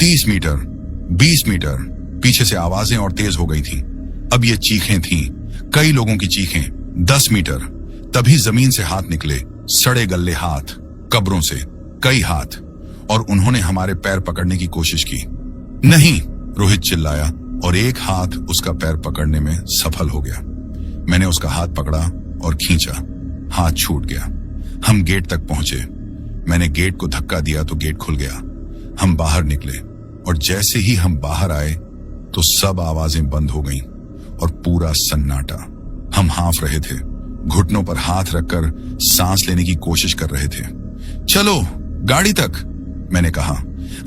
30 मीटर, 20 मीटर। पीछे से आवाजें और तेज हो गई थी। अब ये चीखें थीं, कई लोगों की चीखें। 10 मीटर, तभी जमीन से हाथ निकले, सड़े गले हाथ, कब्रों से कई हाथ, और उन्होंने हमारे पैर पकड़ने की कोशिश की। नहीं, रोहित चिल्लाया और एक हाथ उसका पैर पकड़ने में सफल हो गया। मैंने उसका हाथ पकड़ा और खींचा, हाथ छूट गया। हम गेट तक पहुंचे। मैंने गेट को धक्का दिया तो गेट खुल गया। हम बाहर निकले और जैसे ही हम बाहर आए तो सब आवाजें बंद हो गईं और पूरा सन्नाटा। हम हाँफ रहे थे, घुटनों पर हाथ रखकर सांस लेने की कोशिश कर रहे थे। चलो गाड़ी तक, मैंने कहा।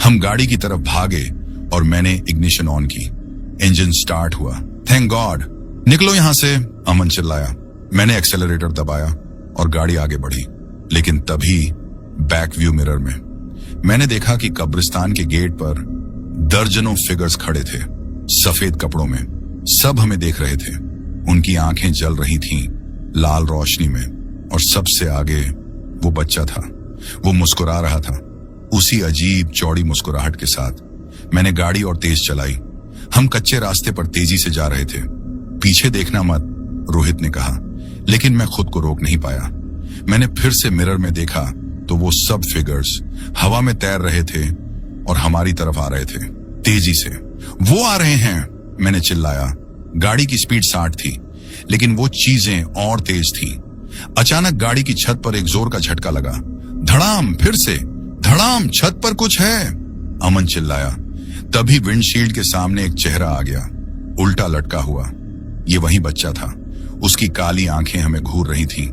हम गाड़ी की तरफ भागे और मैंने इग्निशन ऑन की। इंजन स्टार्ट हुआ। Thank God. निकलो यहां से, अमन चिल्लाया। मैंने एक्सेलरेटर दबाया और गाड़ी आगे बढ़ी। लेकिन तभी बैक व्यू मिरर में मैंने देखा कि कब्रिस्तान के गेट पर दर्जनों फिगर्स खड़े थे, सफेद कपड़ों में। सब हमें देख रहे थे। उनकी आंखें जल रही थीं लाल रोशनी में, और सबसे आगे वो बच्चा था। वो मुस्कुरा रहा था, उसी अजीब चौड़ी मुस्कुराहट के साथ। मैंने गाड़ी और तेज चलाई। हम कच्चे रास्ते पर तेजी से जा रहे थे। पीछे देखना मत, रोहित ने कहा, लेकिन मैं खुद को रोक नहीं पाया। मैंने फिर से मिरर में देखा तो वो सब फिगर्स हवा में तैर रहे थे और हमारी तरफ आ रहे थे तेजी से। वो आ रहे हैं, मैंने चिल्लाया। गाड़ी की स्पीड 60 थी, लेकिन वो चीजें और तेज थी। अचानक गाड़ी की छत पर एक जोर का झटका लगा। धड़ाम, फिर से धड़ाम, छत पर कुछ है, अमन चिल्लाया। तभी विंडशील्ड के सामने एक चेहरा आ गया, उल्टा लटका हुआ। ये वही बच्चा था। उसकी काली आंखें हमें घूर रही थीं।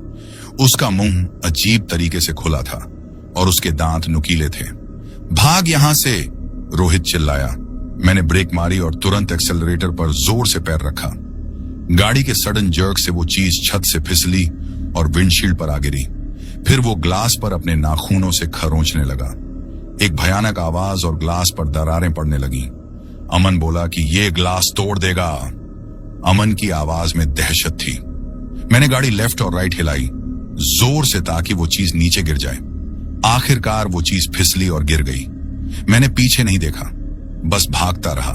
उसका मुंह अजीब तरीके से खुला था और उसके दांत नुकीले थे। भाग यहां से, रोहित चिल्लाया। मैंने ब्रेक मारी और तुरंत एक्सेलरेटर पर जोर से पैर रखा। गाड़ी के सडन जर्क से वो चीज छत से फिसली और विंडशील्ड पर आ गिरी। फिर वो ग्लास पर अपने नाखूनों से खरोंचने लगा। एक भयानक आवाज और ग्लास पर दरारें पड़ने लगीं। अमन बोला कि ये ग्लास तोड़ देगा। अमन की आवाज में दहशत थी। मैंने गाड़ी लेफ्ट और राइट हिलाई जोर से ताकि वो चीज नीचे गिर जाए। आखिरकार वो चीज फिसली और गिर गई। मैंने पीछे नहीं देखा, बस भागता रहा।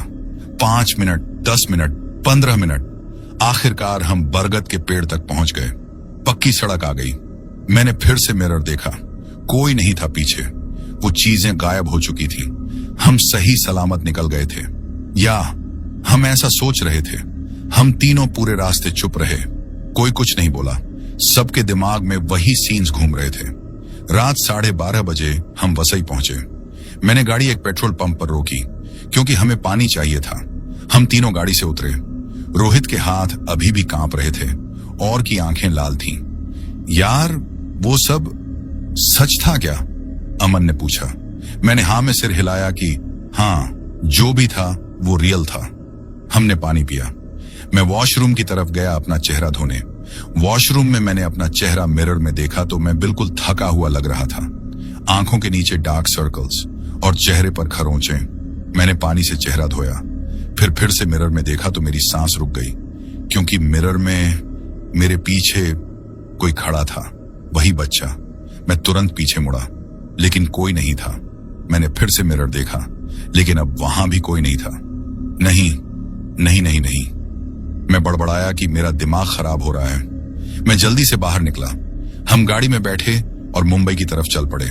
5 मिनट, 10 मिनट, 15 मिनट। आखिरकार हम बरगद के पेड़ तक पहुंच गए। पक्की सड़क आ गई। मैंने फिर से मिरर देखा, कोई नहीं था पीछे। वो चीजें गायब हो चुकी थी। हम सही सलामत निकल गए थे, या हम ऐसा सोच रहे थे। हम तीनों पूरे रास्ते चुप रहे, कोई कुछ नहीं बोला। सबके दिमाग में वही सीन्स घूम रहे थे। रात 12:30 बजे हम वसई पहुंचे। मैंने गाड़ी एक पेट्रोल पंप पर रोकी क्योंकि हमें पानी चाहिए था। हम तीनों गाड़ी से उतरे। रोहित के हाथ अभी भी कांप रहे थे और की आंखें लाल थीं। यार, वो सब सच था क्या? अमन ने पूछा। मैंने हाँ में सिर हिलाया कि हाँ, जो भी था वो रियल था। हमने पानी पिया। मैं वॉशरूम की तरफ गया अपना चेहरा धोने। वॉशरूम में मैंने अपना चेहरा मिरर में देखा तो मैं बिल्कुल थका हुआ लग रहा था। आंखों के नीचे डार्क सर्कल्स और चेहरे पर खरोंचें। मैंने पानी से चेहरा धोया, फिर से मिरर में देखा तो मेरी सांस रुक गई, क्योंकि मिरर में मेरे पीछे कोई खड़ा था, वही बच्चा। मैं तुरंत पीछे मुड़ा, लेकिन कोई नहीं था। मैंने फिर से मिरर देखा, लेकिन अब वहां भी कोई नहीं था। नहीं नहीं नहीं नहीं, मैं बड़बड़ाया कि मेरा दिमाग खराब हो रहा है। मैं जल्दी से बाहर निकला। हम गाड़ी में बैठे और मुंबई की तरफ चल पड़े।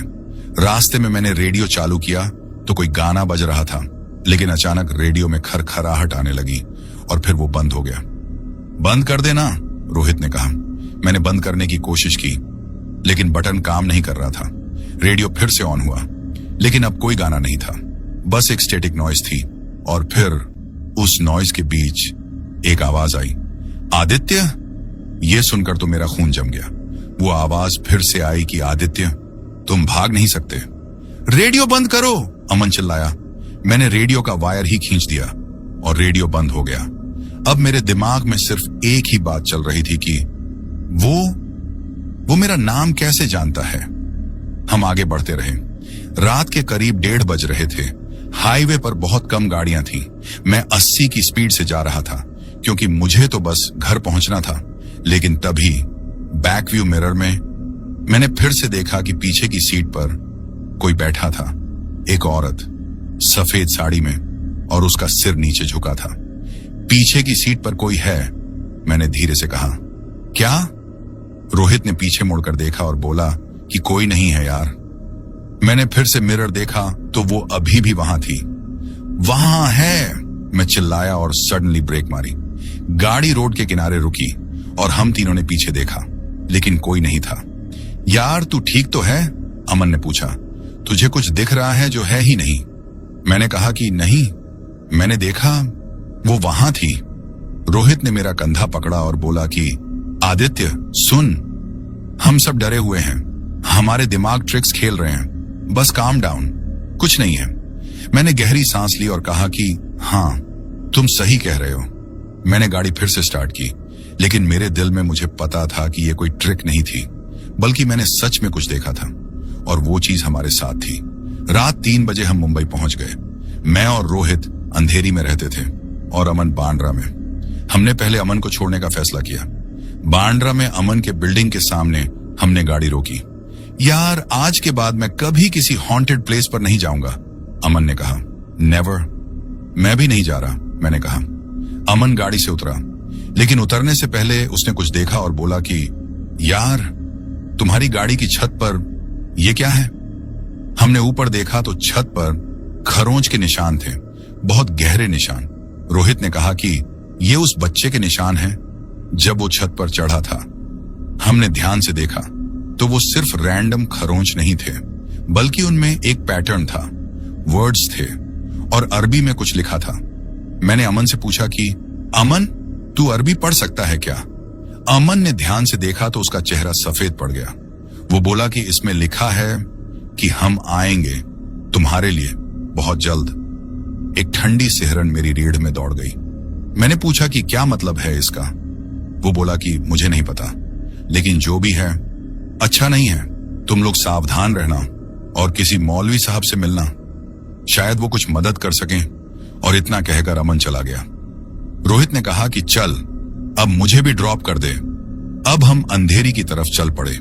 रास्ते में मैंने रेडियो चालू किया तो कोई गाना बज रहा था, लेकिन अचानक रेडियो में खरखराहट आने लगी और फिर वो बंद हो गया। बंद कर देना, रोहित ने कहा। मैंने बंद करने की कोशिश की, लेकिन बटन काम नहीं कर रहा था। रेडियो फिर से ऑन हुआ, लेकिन अब कोई गाना नहीं था, बस एक स्टैटिक नॉइज थी। और फिर उस नॉइज के बीच एक आवाज आई, आदित्य। यह सुनकर तो मेरा खून जम गया। वो आवाज फिर से आई कि आदित्य, तुम भाग नहीं सकते। रेडियो बंद करो, अमन चिल्लाया। मैंने रेडियो का वायर ही खींच दिया और रेडियो बंद हो गया। अब मेरे दिमाग में सिर्फ एक ही बात चल रही थी कि वो मेरा नाम कैसे जानता है। हम आगे बढ़ते रहे। रात के करीब 1:30 बज रहे थे। हाईवे पर बहुत कम गाड़ियां थीं। मैं 80 की स्पीड से जा रहा था, क्योंकि मुझे तो बस घर पहुंचना था। लेकिन तभी बैक व्यू मिरर में मैंने फिर से देखा कि पीछे की सीट पर कोई बैठा था, एक औरत सफेद साड़ी में, और उसका सिर नीचे झुका था। पीछे की सीट पर कोई है, मैंने धीरे से कहा। क्या? रोहित ने पीछे मुड़कर देखा और बोला कि कोई नहीं है यार। मैंने फिर से मिरर देखा तो वो अभी भी वहां थी। वहां है, मैं चिल्लाया और सडनली ब्रेक मारी। गाड़ी रोड के किनारे रुकी और हम तीनों ने पीछे देखा, लेकिन कोई नहीं था। यार तू ठीक तो है? अमन ने पूछा। तुझे कुछ दिख रहा है जो है ही नहीं? मैंने कहा कि नहीं, मैंने देखा वो वहां थी। रोहित ने मेरा कंधा पकड़ा और बोला कि आदित्य सुन, हम सब डरे हुए हैं, हमारे दिमाग ट्रिक्स खेल रहे हैं, बस काम डाउन, कुछ नहीं है। मैंने गहरी सांस ली और कहा कि हाँ तुम सही कह रहे हो। मैंने गाड़ी फिर से स्टार्ट की, लेकिन मेरे दिल में मुझे पता था कि यह कोई ट्रिक नहीं थी, बल्कि मैंने सच में कुछ देखा था, और वो चीज हमारे साथ थी। रात 3 बजे हम मुंबई पहुंच गए। मैं और रोहित अंधेरी में रहते थे और अमन बांद्रा में। हमने पहले अमन को छोड़ने का फैसला किया। बांद्रा में अमन के बिल्डिंग के सामने हमने गाड़ी रोकी। यार आज के बाद मैं कभी किसी हॉन्टेड प्लेस पर नहीं जाऊंगा, अमन ने कहा। नेवर। मैं भी नहीं जा रहा, मैंने कहा। अमन गाड़ी से उतरा, लेकिन उतरने से पहले उसने कुछ देखा और बोला कि यार तुम्हारी गाड़ी की छत पर यह क्या है? हमने ऊपर देखा तो छत पर खरोंच के निशान थे, बहुत गहरे निशान। रोहित ने कहा कि ये उस बच्चे के निशान हैं जब वो छत पर चढ़ा था। हमने ध्यान से देखा तो वो सिर्फ रैंडम खरोंच नहीं थे, बल्कि उनमें एक पैटर्न था, वर्ड्स थे और अरबी में कुछ लिखा था। मैंने अमन से पूछा कि अमन तू अरबी पढ़ सकता है क्या? अमन ने ध्यान से देखा तो उसका चेहरा सफेद पड़ गया। वो बोला कि इसमें लिखा है कि हम आएंगे तुम्हारे लिए बहुत जल्द। एक ठंडी सिहरन मेरी रीढ़ में दौड़ गई। मैंने पूछा कि क्या मतलब है इसका? वो बोला कि मुझे नहीं पता, लेकिन जो भी है अच्छा नहीं है। तुम लोग सावधान रहना और किसी मौलवी साहब से मिलना, शायद वो कुछ मदद कर सकें। और इतना कहकर अमन चला गया। रोहित ने कहा कि चल अब मुझे भी ड्रॉप कर दे। अब हम अंधेरी की तरफ चल पड़े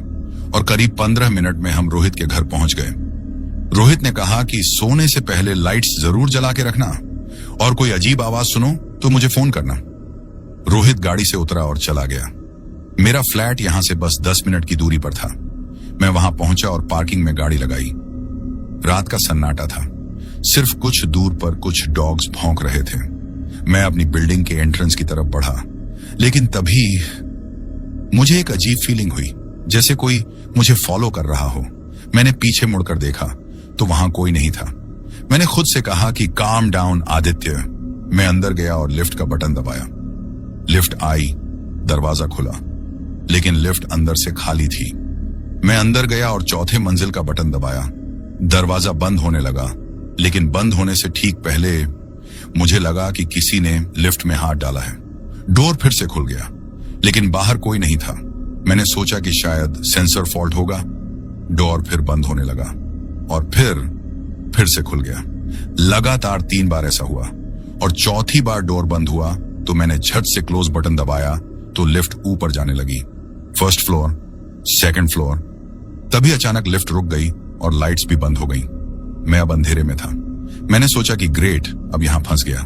और करीब 15 मिनट में हम रोहित के घर पहुंच गए। रोहित ने कहा कि सोने से पहले लाइट्स जरूर जला के रखना, और कोई अजीब आवाज सुनो तो मुझे फोन करना। रोहित गाड़ी से उतरा और चला गया। मेरा फ्लैट यहां से बस 10 मिनट की दूरी पर था। मैं वहां पहुंचा और पार्किंग में गाड़ी लगाई। रात का सन्नाटा था, सिर्फ कुछ दूर पर कुछ डॉग्स भौंक रहे थे। मैं अपनी बिल्डिंग के एंट्रेंस की तरफ बढ़ा, लेकिन तभी मुझे एक अजीब फीलिंग हुई, जैसे कोई मुझे फॉलो कर रहा हो। मैंने पीछे मुड़कर देखा तो वहां कोई नहीं था। मैंने खुद से कहा कि काम डाउन आदित्य। मैं अंदर गया और लिफ्ट का बटन दबाया। लिफ्ट आई, दरवाजा खुला, लेकिन लिफ्ट अंदर से खाली थी। मैं अंदर गया और चौथे मंजिल का बटन दबाया। दरवाजा बंद होने लगा, लेकिन बंद होने से ठीक पहले मुझे लगा कि किसी ने लिफ्ट में हाथ डाला है। डोर फिर से खुल गया, लेकिन बाहर कोई नहीं था। मैंने सोचा कि शायद सेंसर फॉल्ट होगा। डोर फिर बंद होने लगा और फिर से खुल गया। लगातार 3 बार ऐसा हुआ, और चौथी बार डोर बंद हुआ तो मैंने झट से क्लोज बटन दबाया तो लिफ्ट ऊपर जाने लगी। First floor, second floor. तभी अचानक लिफ्ट रुक गई और लाइट्स भी बंद हो गई। मैं अब अंधेरे में था। मैंने सोचा कि ग्रेट, अब यहां फंस गया।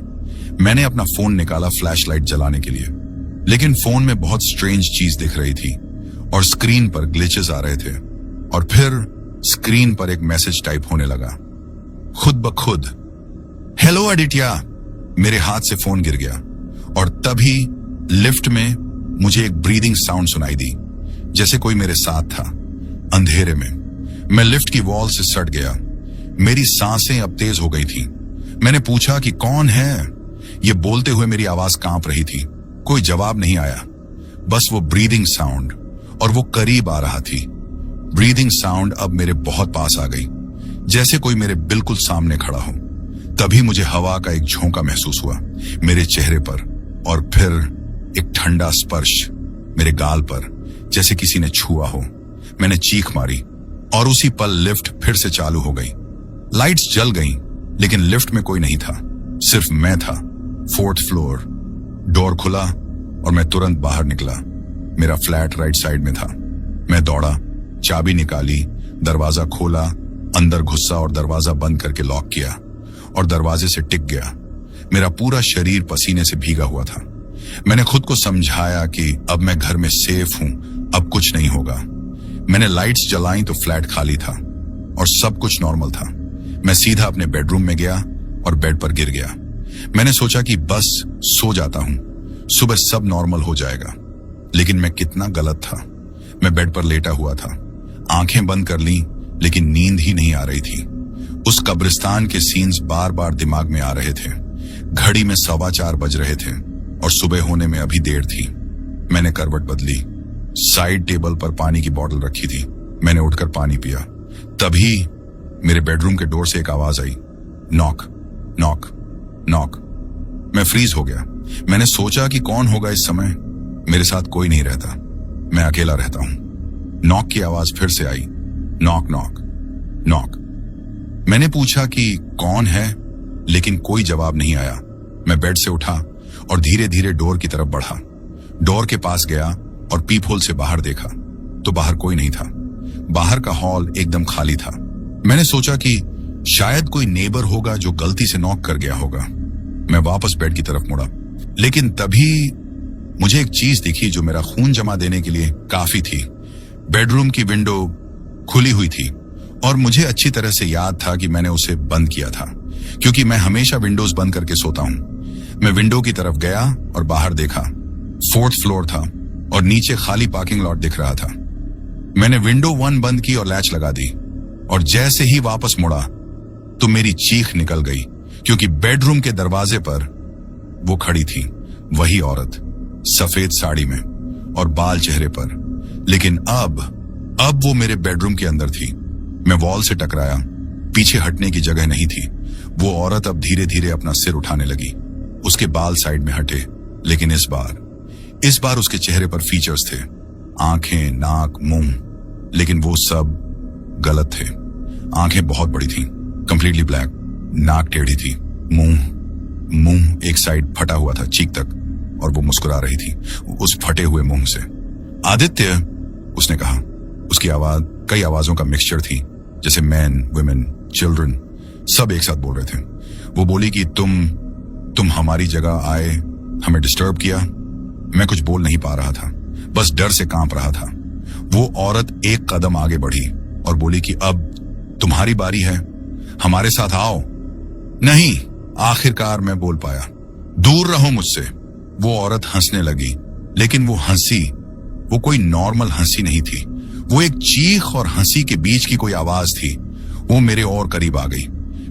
मैंने अपना फोन निकाला फ्लैश लाइट जलाने के लिए, लेकिन फोन में बहुत स्ट्रेंज चीज दिख रही थी और स्क्रीन पर ग्लिचेस आ रहे थे। और फिर स्क्रीन पर एक मैसेज टाइप होने लगा, खुद ब खुद। हेलो आदित्य। मेरे हाथ से फोन गिर गया और तभी लिफ्ट में मुझे एक ब्रीदिंग साउंड सुनाई दी, जैसे कोई मेरे साथ था। अंधेरे में मैं लिफ्ट की वॉल से सट गया। मेरी सांसें अब तेज हो गई थी। मैंने पूछा कि कौन है? ये बोलते हुए मेरी आवाज कांप रही थी। कोई जवाब नहीं आया, बस वो ब्रीदिंग साउंड, और वो करीब आ रहा थी। ब्रीदिंग साउंड अब मेरे बहुत पास आ गई, जैसे कोई मेरे बिल्कुल सामने खड़ा हो। तभी मुझे हवा का एक झोंका महसूस हुआ मेरे चेहरे पर, और फिर एक ठंडा स्पर्श मेरे गाल पर, जैसे किसी ने छुआ हो। मैंने चीख मारी और उसी पल लिफ्ट फिर से चालू हो गई। लाइट्स जल गईं, लेकिन लिफ्ट में कोई नहीं था, सिर्फ मैं था। 4th floor. डोर खुला और मैं तुरंत बाहर निकला। मेरा फ्लैट राइट साइड में था। मैं दौड़ा, चाबी निकाली, दरवाजा खोला, अंदर घुसा और दरवाजा बंद करके लॉक किया और दरवाजे से टिक गया। मेरा पूरा शरीर पसीने से भीगा हुआ था। मैंने खुद को समझाया कि अब मैं घर में सेफ हूं, अब कुछ नहीं होगा। मैंने लाइट्स जलाई तो फ्लैट खाली था और सब कुछ नॉर्मल था। मैं सीधा अपने बेडरूम में गया और बेड पर गिर गया। मैंने सोचा कि बस सो जाता हूं, सुबह सब नॉर्मल हो जाएगा। लेकिन मैं कितना गलत था। मैं बेड पर लेटा हुआ था, आंखें बंद कर ली, लेकिन नींद ही नहीं आ रही थी। उस कब्रिस्तान के सीन्स बार बार दिमाग में आ रहे थे। घड़ी में 4:15 बज रहे थे और सुबह होने में अभी देर थी। मैंने करवट बदली। साइड टेबल पर पानी की बोतल रखी थी। मैंने उठकर पानी पिया। तभी मेरे बेडरूम के डोर से एक आवाज आई, नॉक नॉक नॉक। मैं फ्रीज हो गया। मैंने सोचा कि कौन होगा इस समय। मेरे साथ कोई नहीं रहता, मैं अकेला रहता हूं। नॉक की आवाज फिर से आई, नॉक नॉक नॉक। मैंने पूछा कि कौन है, लेकिन कोई जवाब नहीं आया। मैं बेड से उठा और धीरे धीरे डोर की तरफ बढ़ा। डोर के पास गया और पीप होल से बाहर देखा तो बाहर कोई नहीं था। बाहर का हॉल एकदम खाली था। मैंने सोचा कि शायद कोई नेबर होगा जो गलती से नॉक कर गया होगा। मैं वापस बेड की तरफ मुड़ा, लेकिन तभी मुझे एक चीज दिखी जो मेरा खून जमा देने के लिए काफी थी। बेडरूम की विंडो खुली हुई थी और मुझे अच्छी तरह से याद था कि मैंने उसे बंद किया था, क्योंकि मैं हमेशा विंडोज बंद करके सोता हूं। मैं विंडो की तरफ गया और बाहर देखा। 4th फ्लोर था और नीचे खाली पार्किंग लॉट दिख रहा था। मैंने विंडो 1 बंद की और लैच लगा दी और जैसे ही वापस मुड़ा तो मेरी चीख निकल गई, क्योंकि बेडरूम के दरवाजे पर वो खड़ी थी, वही औरत, सफेद साड़ी में और बाल चेहरे पर। लेकिन अब वो मेरे बेडरूम के अंदर थी। मैं वॉल से टकराया, पीछे हटने की जगह नहीं थी। वो औरत अब धीरे धीरे अपना सिर उठाने लगी। उसके बाल साइड में हटे, लेकिन इस बार उसके चेहरे पर फीचर्स थे, आंखें, नाक, मुंह, लेकिन वो सब गलत थे। आंखें बहुत बड़ी थीं, कंप्लीटली ब्लैक, नाक टेढ़ी थी, मुंह एक साइड फटा हुआ था चीक तक, और वो मुस्कुरा रही थी उस फटे हुए मुंह से। आदित्य, उसने कहा। उसकी आवाज कई आवाजों का मिक्सचर थी, जैसे मैन, वुमेन, चिल्ड्रन, सब एक साथ बोल रहे थे। वो बोली कि तुम हमारी जगह आए, हमें डिस्टर्ब किया। मैं कुछ बोल नहीं पा रहा था, बस डर से कांप रहा था। वो औरत एक कदम आगे बढ़ी और बोली कि अब तुम्हारी बारी है, हमारे साथ आओ। नहीं, आखिरकार मैं बोल पाया, दूर रहो मुझसे। वो औरत हंसने लगी, लेकिन वो हंसी वो कोई नॉर्मल हंसी नहीं थी। वो एक चीख और हंसी के बीच की कोई आवाज थी। वो मेरे और करीब आ गई।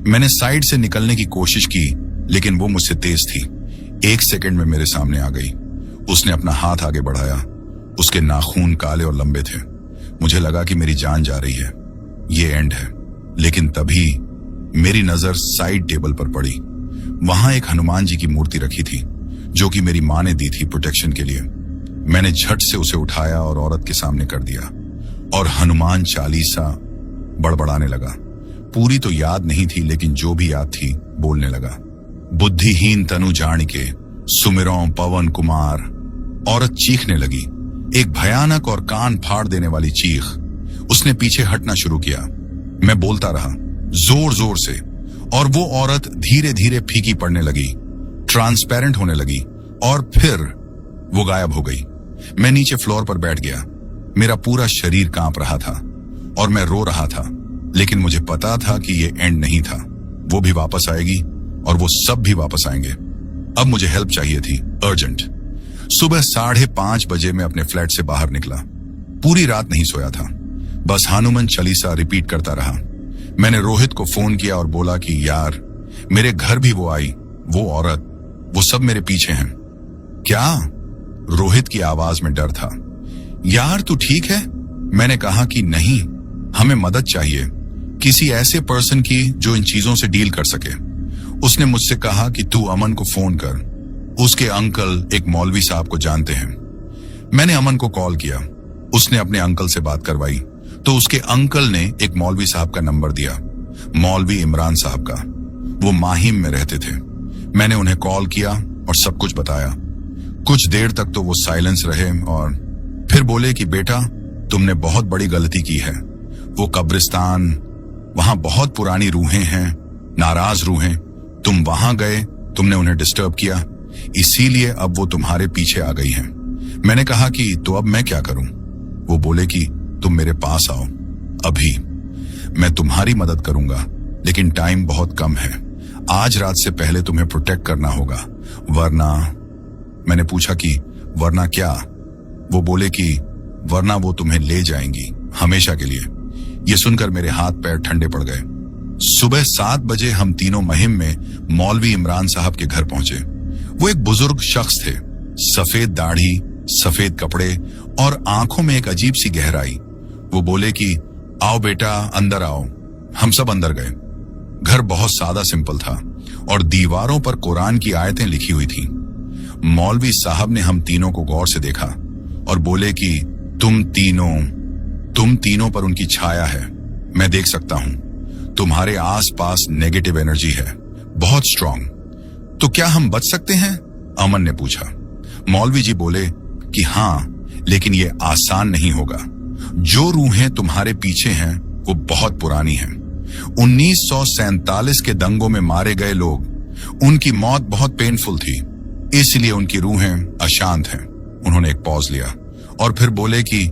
मैंने साइड से निकलने की कोशिश की, लेकिन वो मुझसे तेज थी। 1 सेकंड में मेरे सामने आ गई। उसने अपना हाथ आगे बढ़ाया। उसके नाखून काले और लंबे थे। मुझे लगा कि मेरी जान जा रही है, ये एंड है। लेकिन तभी मेरी नजर साइड टेबल पर पड़ी। वहां एक हनुमान जी की मूर्ति रखी थी, जो कि मेरी मां ने दी थी प्रोटेक्शन के लिए। मैंने झट से उसे उठाया और औरत के सामने कर दिया और हनुमान चालीसा बड़बड़ाने लगा। पूरी तो याद नहीं थी, लेकिन जो भी याद थी बोलने लगा। बुद्धिहीन तनु जानिके सुमिरों पवन कुमार। औरत चीखने लगी, एक भयानक और कान फाड़ देने वाली चीख। उसने पीछे हटना शुरू किया। मैं बोलता रहा जोर जोर से, और वो औरत धीरे धीरे फीकी पड़ने लगी, ट्रांसपेरेंट होने लगी, और फिर वो गायब हो गई। मैं नीचे फ्लोर पर बैठ गया। मेरा पूरा शरीर कांप रहा था और मैं रो रहा था, लेकिन मुझे पता था कि ये एंड नहीं था। वो भी वापस आएगी और वो सब भी वापस आएंगे। अब मुझे हेल्प चाहिए थी, अर्जेंट। सुबह 5:30 बजे मैं अपने फ्लैट से बाहर निकला। पूरी रात नहीं सोया था, बस हनुमान चालीसा रिपीट करता रहा। मैंने रोहित को फोन किया और बोला कि यार, मेरे घर भी वो आई, वो औरत, वो सब मेरे पीछे हैं। क्या? रोहित की आवाज में डर था। यार तू ठीक है? मैंने कहा कि नहीं, हमें मदद चाहिए, किसी ऐसे पर्सन की जो इन चीजों से डील कर सके। उसने मुझसे कहा कि तू अमन को फोन कर, उसके अंकल एक मौलवी साहब को जानते हैं। मैंने अमन को कॉल किया। उसने अपने अंकल से बात करवाई तो उसके अंकल ने एक मौलवी साहब का नंबर दिया, मौलवी इमरान साहब का। वो माहिम में रहते थे। मैंने उन्हें कॉल किया और सब कुछ बताया। कुछ देर तक तो वो साइलेंस रहे और फिर बोले कि बेटा, तुमने बहुत बड़ी गलती की है। वो कब्रिस्तान, वहां बहुत पुरानी रूहें हैं, नाराज रूहें। तुम वहां गए, तुमने उन्हें डिस्टर्ब किया, इसीलिए अब वो तुम्हारे पीछे आ गई हैं। मैंने कहा कि तो अब मैं क्या करूं? वो बोले कि तुम मेरे पास आओ अभी, मैं तुम्हारी मदद करूंगा, लेकिन टाइम बहुत कम है। आज रात से पहले तुम्हें प्रोटेक्ट करना होगा, वरना। मैंने पूछा कि वरना क्या? वो बोले कि वरना वो तुम्हें ले जाएंगी हमेशा के लिए। ये सुनकर मेरे हाथ पैर ठंडे पड़ गए। सुबह 7 बजे हम तीनों मुहिम में मौलवी इमरान साहब के घर पहुंचे। वो एक बुजुर्ग शख्स थे, सफेद दाढ़ी, सफेद कपड़े और आंखों में एक अजीब सी गहराई। वो बोले कि आओ बेटा, अंदर आओ। हम सब अंदर गए। घर बहुत सादा सिंपल था और दीवारों पर कुरान की आयतें लिखी हुई थी। मौलवी साहब ने हम तीनों को गौर से देखा और बोले कि तुम तीनों पर उनकी छाया है। मैं देख सकता हूं, तुम्हारे आसपास नेगेटिव एनर्जी है, बहुत स्ट्रांग। तो क्या हम बच सकते हैं? अमन ने पूछा। मौलवी जी बोले कि हाँ, लेकिन ये आसान नहीं होगा। जो रूहें तुम्हारे पीछे हैं वो बहुत पुरानी हैं। 1947 के दंगों में मारे गए लोग, उनकी मौत बहुत पेनफुल थी, इसलिए उनकी रूहें अशांत हैं। उन्होंने एक पॉज लिया और फिर बोले कि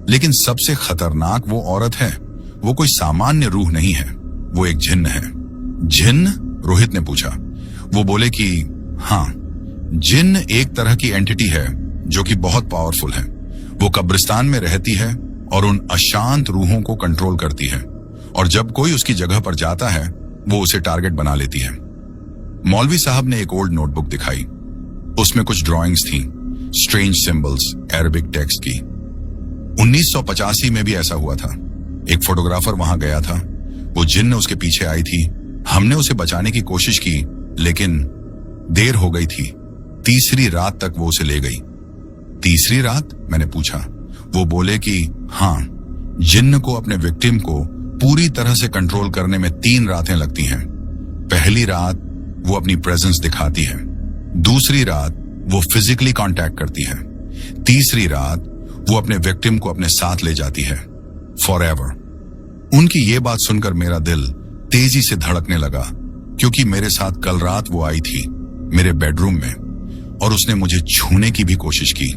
लेकिन सबसे खतरनाक वो औरत है। वो कोई सामान्य रूह नहीं है, वो एक जिन्न है। जिन्न? रोहित ने पूछा। वो बोले कि हाँ, जिन्न एक तरह की एंटिटी है जो कि बहुत पावरफुल है। वो कब्रिस्तान में रहती है और उन अशांत रूहों को कंट्रोल करती है, और जब कोई उसकी जगह पर जाता है वो उसे टारगेट बना लेती है। मौलवी साहब ने एक ओल्ड नोटबुक दिखाई। उसमें कुछ ड्राइंग्स थी, स्ट्रेंज सिंबल्स, अरबिक टेक्स्ट की। 1985 में भी ऐसा हुआ था। एक फोटोग्राफर वहां गया था, वो जिन्न उसके पीछे आई थी। हमने उसे बचाने की कोशिश की, लेकिन देर हो गई थी। तीसरी रात तक वो उसे ले गई। तीसरी रात? मैंने पूछा। वो बोले कि हाँ, जिन्न को अपने विक्टिम को पूरी तरह से कंट्रोल करने में 3 रातें लगती हैं। पहली रात वो अपनी प्रेजेंस दिखाती है, दूसरी रात वो फिजिकली कांटेक्ट करती है, तीसरी रात वो अपने विक्टिम को अपने साथ ले जाती है फॉरएवर। उनकी ये बात सुनकर मेरा दिल तेजी से धड़कने लगा, क्योंकि मेरे साथ कल रात वो आई थी मेरे बेडरूम में और उसने मुझे छूने की भी कोशिश की।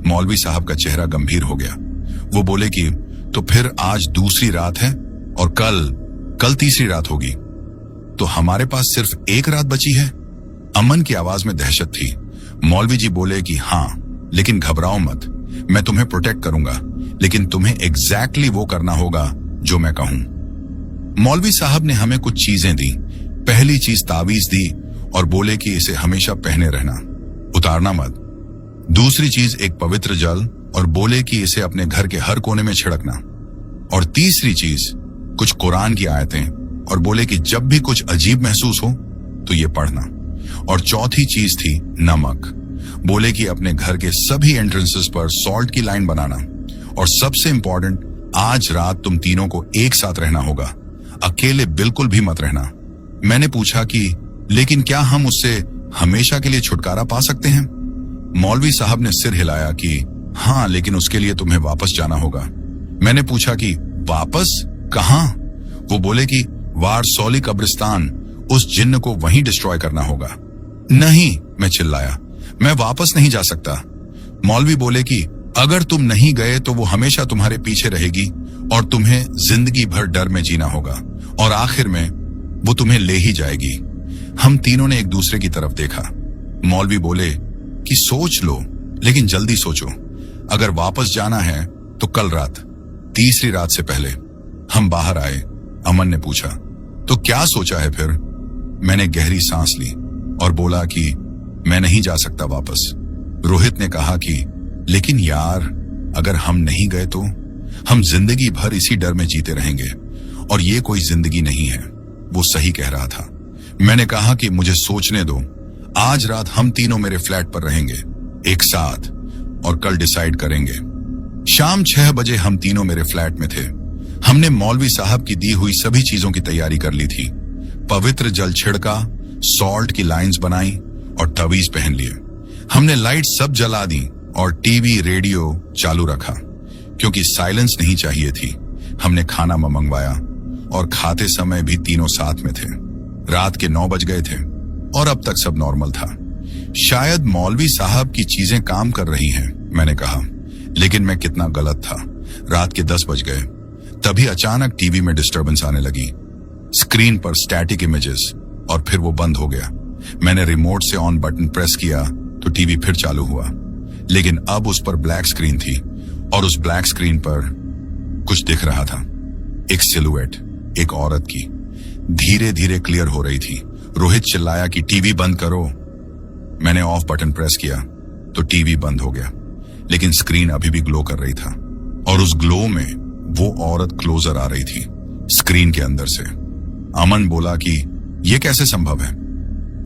मौलवी साहब का चेहरा गंभीर हो गया। वो बोले कि तो फिर आज दूसरी रात है और कल तीसरी रात होगी, तो हमारे पास सिर्फ 1 रात बची है। अमन की आवाज में दहशत थी। मौलवी जी बोले कि हाँ, लेकिन घबराओ मत, मैं तुम्हें प्रोटेक्ट करूंगा, लेकिन तुम्हें एग्जैक्टली वो करना होगा जो मैं कहूं। मौलवी साहब ने हमें कुछ चीजें दी। पहली चीज तावीज दी और बोले कि इसे हमेशा पहने रहना, उतारना मत। दूसरी चीज एक पवित्र जल और बोले कि इसे अपने घर के हर कोने में छिड़कना। और तीसरी चीज कुछ कुरान की आयतें और बोले कि जब भी कुछ अजीब महसूस हो तो ये पढ़ना। और चौथी चीज थी नमक। बोले कि अपने घर के सभी एंट्रेंसेस पर सॉल्ट की लाइन बनाना। और सबसे इंपॉर्टेंट, आज रात तुम तीनों को एक साथ रहना होगा, अकेले बिल्कुल भी मत रहना। मैंने पूछा कि लेकिन क्या हम उससे हमेशा के लिए छुटकारा पा सकते हैं? मौलवी साहब ने सिर हिलाया कि हाँ, लेकिन उसके लिए तुम्हें वापस जाना होगा। मैंने पूछा कि वापस कहां? वो बोले कि वारसौली कब्रिस्तान, उस जिन्न को वहीं डिस्ट्रॉय करना होगा। नहीं, मैं चिल्लाया, मैं वापस नहीं जा सकता। मौलवी बोले कि अगर तुम नहीं गए तो वो हमेशा तुम्हारे पीछे रहेगी और तुम्हें जिंदगी भर डर में जीना होगा, और आखिर में वो तुम्हें ले ही जाएगी। हम तीनों ने एक दूसरे की तरफ देखा। मौलवी बोले कि सोच लो, लेकिन जल्दी सोचो। अगर वापस जाना है तो कल रात, तीसरी रात से पहले। हम बाहर आए। अमन ने पूछा, तो क्या सोचा है फिर? मैंने गहरी सांस ली और बोला कि मैं नहीं जा सकता वापस। रोहित ने कहा कि लेकिन यार, अगर हम नहीं गए तो हम जिंदगी भर इसी डर में जीते रहेंगे, और ये कोई जिंदगी नहीं है। वो सही कह रहा था। मैंने कहा कि मुझे सोचने दो। आज रात हम तीनों मेरे फ्लैट पर रहेंगे एक साथ, और कल डिसाइड करेंगे। शाम 6 बजे हम तीनों मेरे फ्लैट में थे। हमने मौलवी साहब की दी हुई सभी चीजों की तैयारी कर ली थी। पवित्र जल छिड़का, सॉल्ट की लाइंस बनाई और तवीज पहन लिए। हमने लाइट सब जला दी और टीवी रेडियो चालू रखा, क्योंकि साइलेंस नहीं चाहिए थी। हमने खाना मंगवाया और खाते समय भी तीनों साथ में थे। रात के 9 बज गए थे और अब तक सब नॉर्मल था। शायद मौलवी साहब की चीजें काम कर रही हैं, मैंने कहा, लेकिन मैं कितना गलत था। रात के 10 बज गए, तभी अचानक टीवी में डिस्टर्बेंस आने लगी। स्क्रीन पर स्टैटिक इमेजेस, और फिर वो बंद हो गया। मैंने रिमोट से ऑन बटन प्रेस किया तो टीवी फिर चालू हुआ, लेकिन अब उस पर ब्लैक स्क्रीन थी और उस ब्लैक स्क्रीन पर कुछ दिख रहा था। एक सिलुएट, एक औरत की, धीरे धीरे क्लियर हो रही थी। रोहित चिल्लाया कि टीवी बंद करो। मैंने ऑफ बटन प्रेस किया तो टीवी बंद हो गया, लेकिन स्क्रीन अभी भी ग्लो कर रही था और उस ग्लो में वो औरत क्लोजर आ रही थी स्क्रीन के अंदर से। अमन बोला कि यह कैसे संभव है।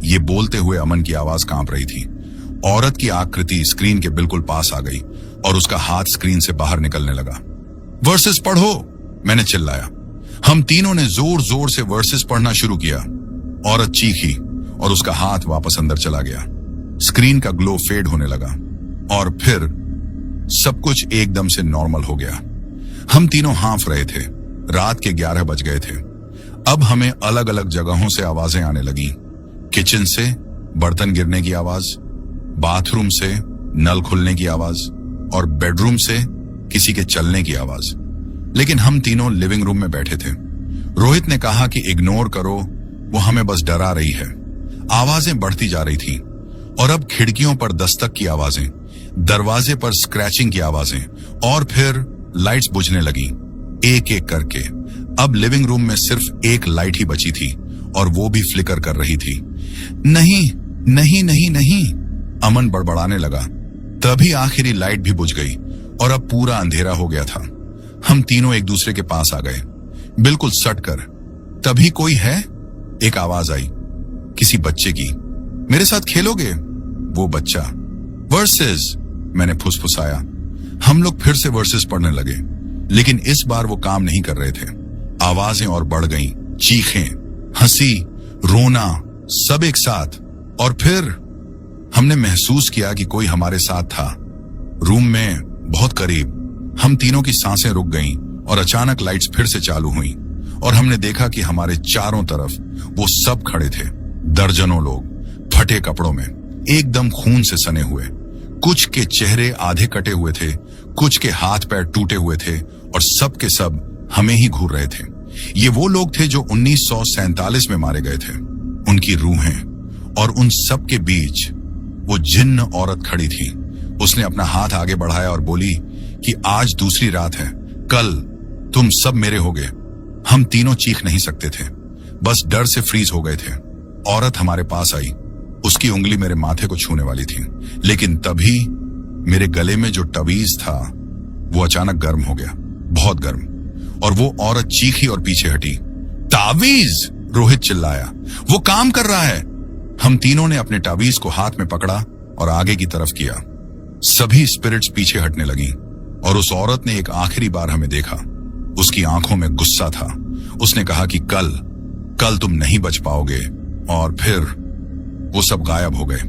ये बोलते हुए अमन की आवाज कांप रही थी। औरत की आकृति स्क्रीन के बिल्कुल पास आ गई और उसका हाथ स्क्रीन से बाहर निकलने लगा। वर्सेस पढ़ो, मैंने चिल्लाया। हम तीनों ने जोर जोर से वर्सेस पढ़ना शुरू किया। औरत चीखी और उसका हाथ वापस अंदर चला गया। स्क्रीन का ग्लो फेड होने लगा और फिर सब कुछ एकदम से नॉर्मल हो गया। हम तीनों हाँफ रहे थे। रात के 11 बज गए थे। अब हमें अलग अलग जगहों से आवाजें आने लगी। किचन से बर्तन गिरने की आवाज, बाथरूम से नल खुलने की आवाज और बेडरूम से किसी के चलने की आवाज। लेकिन हम तीनों लिविंग रूम में बैठे थे। रोहित ने कहा कि इग्नोर करो, वो हमें बस डरा रही है। आवाजें बढ़ती जा रही थी और अब खिड़कियों पर दस्तक की आवाजें, दरवाजे पर स्क्रैचिंग की आवाजें और फिर लाइट्स बुझने लगी एक एक करके। अब लिविंग रूम में सिर्फ एक लाइट ही बची थी और वो भी फ्लिकर कर रही थी। नहीं नहीं नहीं नहीं, अमन बड़बड़ाने लगा। तभी आखिरी लाइट भी बुझ गई और अब पूरा अंधेरा हो गया था। हम तीनों एक दूसरे के पास आ गए, बिल्कुल सट कर। तभी कोई है, एक आवाज आई, किसी बच्चे की। मेरे साथ खेलोगे? वो बच्चा। वर्सेस, मैंने फुसफुसाया। हम लोग फिर से वर्सेस पढ़ने लगे, लेकिन इस बार वो काम नहीं कर रहे थे। आवाजें और बढ़ गईं, चीखें, हंसी, रोना, सब एक साथ। और फिर हमने महसूस किया कि कोई हमारे साथ था, रूम में बहुत करीब। हम तीनों की सांसें रुक गईं और अचानक लाइट्स फिर से चालू हुईं और हमने देखा कि हमारे चारों तरफ वो सब खड़े थे। दर्जनों लोग, फटे कपड़ों में, एकदम खून से सने हुए। कुछ के चेहरे आधे कटे हुए थे, कुछ के हाथ पैर टूटे हुए थे और सब के सब हमें ही घूर रहे थे। ये वो लोग थे जो 1947 में मारे गए थे। उनकी रूहें, और उन सब के बीच वो जिन्न औरत खड़ी थी। उसने अपना हाथ आगे बढ़ाया और बोली कि आज दूसरी रात है, कल तुम सब मेरे होगे। हम तीनों चीख नहीं सकते थे, बस डर से फ्रीज हो गए थे। औरत हमारे पास आई, उसकी उंगली मेरे माथे को छूने वाली थी, लेकिन तभी मेरे गले में जो तवीज था वो अचानक गर्म हो गया, बहुत गर्म, और वो औरत चीखी और पीछे हटी। तावीज, रोहित चिल्लाया, वो काम कर रहा है। हम तीनों ने अपने तावीज को हाथ में पकड़ा और आगे की तरफ किया। सभी स्पिरिट्स पीछे हटने लगी और उस औरत ने एक आखिरी बार हमें देखा। उसकी आंखों में गुस्सा था। उसने कहा कि कल तुम नहीं बच पाओगे, और फिर वो सब गायब हो गए।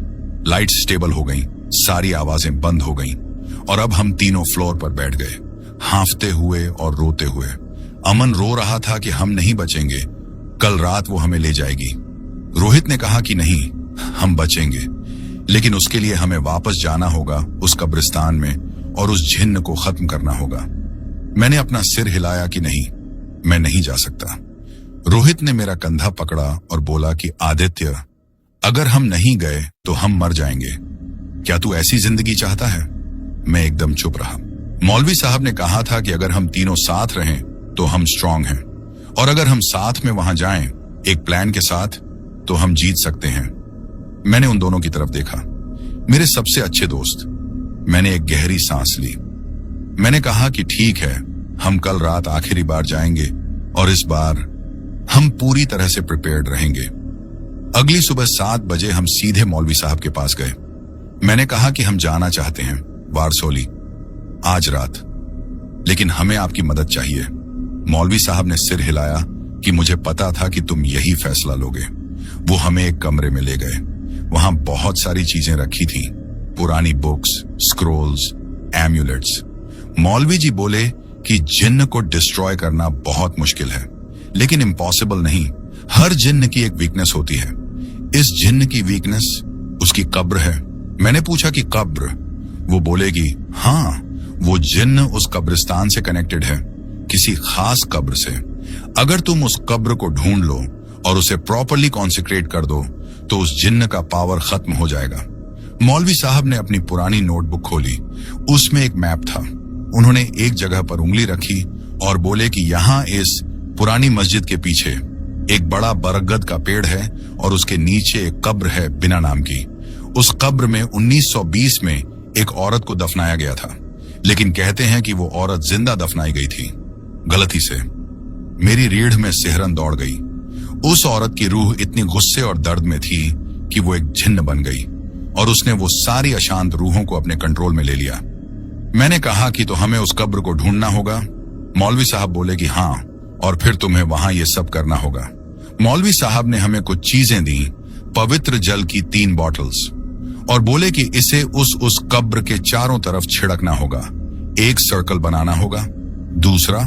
लाइट स्टेबल हो गईं, सारी आवाजें बंद हो गईं और अब हम तीनों फ्लोर पर बैठ गए, हांफते हुए और रोते हुए। अमन रो रहा था कि हम नहीं बचेंगे, कल रात वो हमें ले जाएगी। रोहित ने कहा कि नहीं, हम बचेंगे, लेकिन उसके लिए हमें वापस जाना होगा उस कब्रिस्तान में और उस जिन्न को खत्म करना होगा। मैंने अपना सिर हिलाया कि नहीं, मैं नहीं जा सकता। रोहित ने मेरा कंधा पकड़ा और बोला कि आदित्य, अगर हम नहीं गए तो हम मर जाएंगे। क्या तू ऐसी जिंदगी चाहता है? मैं एकदम चुप रहा। मौलवी साहब ने कहा था कि अगर हम तीनों साथ रहें तो हम स्ट्रांग हैं, और अगर हम साथ में वहां जाएं एक प्लान के साथ तो हम जीत सकते हैं। मैंने उन दोनों की तरफ देखा, मेरे सबसे अच्छे दोस्त। मैंने एक गहरी सांस ली। मैंने कहा कि ठीक है, हम कल रात आखिरी बार जाएंगे और इस बार हम पूरी तरह से प्रिपेयर्ड रहेंगे। अगली सुबह 7 बजे हम सीधे मौलवी साहब के पास गए। मैंने कहा कि हम जाना चाहते हैं वारसोली आज रात, लेकिन हमें आपकी मदद चाहिए। मौलवी साहब ने सिर हिलाया कि मुझे पता था कि तुम यही फैसला लोगे। वो हमें एक कमरे में ले गए। वहां बहुत सारी चीजें रखी थी, पुरानी बुक्स, स्क्रोल्स, एम्यूलेट्स। मौलवी जी बोले कि जिन्न को डिस्ट्रॉय करना बहुत मुश्किल है, लेकिन इम्पॉसिबल नहीं। हर जिन्न की एक वीकनेस होती है। इस जिन्न की वीकनेस उसकी कब्र है। मैंने पूछा कि कब्र? वो बोलेगी हाँ, वो जिन्न उस कब्रिस्तान से कनेक्टेड है, किसी खास कब्र से। अगर तुम उस कब्र को ढूंढ लो और उसे प्रॉपरली कॉन्सेक्रेट कर दो तो उस जिन्न का पावर खत्म हो जाएगा। मौलवी साहब ने अपनी पुरानी नोटबुक खोली। उसमें एक मैप था। उन्होंने एक जगह पर उंगली रखी और बोले कि यहाँ इस पुरानी मस्जिद के पीछे एक बड़ा बरगद का पेड़ है और उसके नीचे एक कब्र है बिना नाम की। उस कब्र में 1920 में एक औरत को दफनाया गया था, लेकिन कहते हैं कि वो औरत जिंदा दफनाई गई थी, गलती से। मेरी रीढ़ में सिहरन दौड़ गई। उस औरत की रूह इतनी गुस्से और दर्द में थी कि वो एक जिन्न बन गई और उसने वो सारी अशांत रूहों को अपने कंट्रोल में ले लिया। मैंने कहा कि तो हमें उस कब्र को ढूंढना होगा। मौलवी साहब बोले कि हाँ, और फिर तुम्हें वहां ये सब करना होगा। मौलवी साहब ने हमें कुछ चीजें दी, पवित्र जल की 3 बॉटल्स, और बोले कि इसे उस कब्र के चारों तरफ छिड़कना होगा। एक सर्कल बनाना होगा। दूसरा,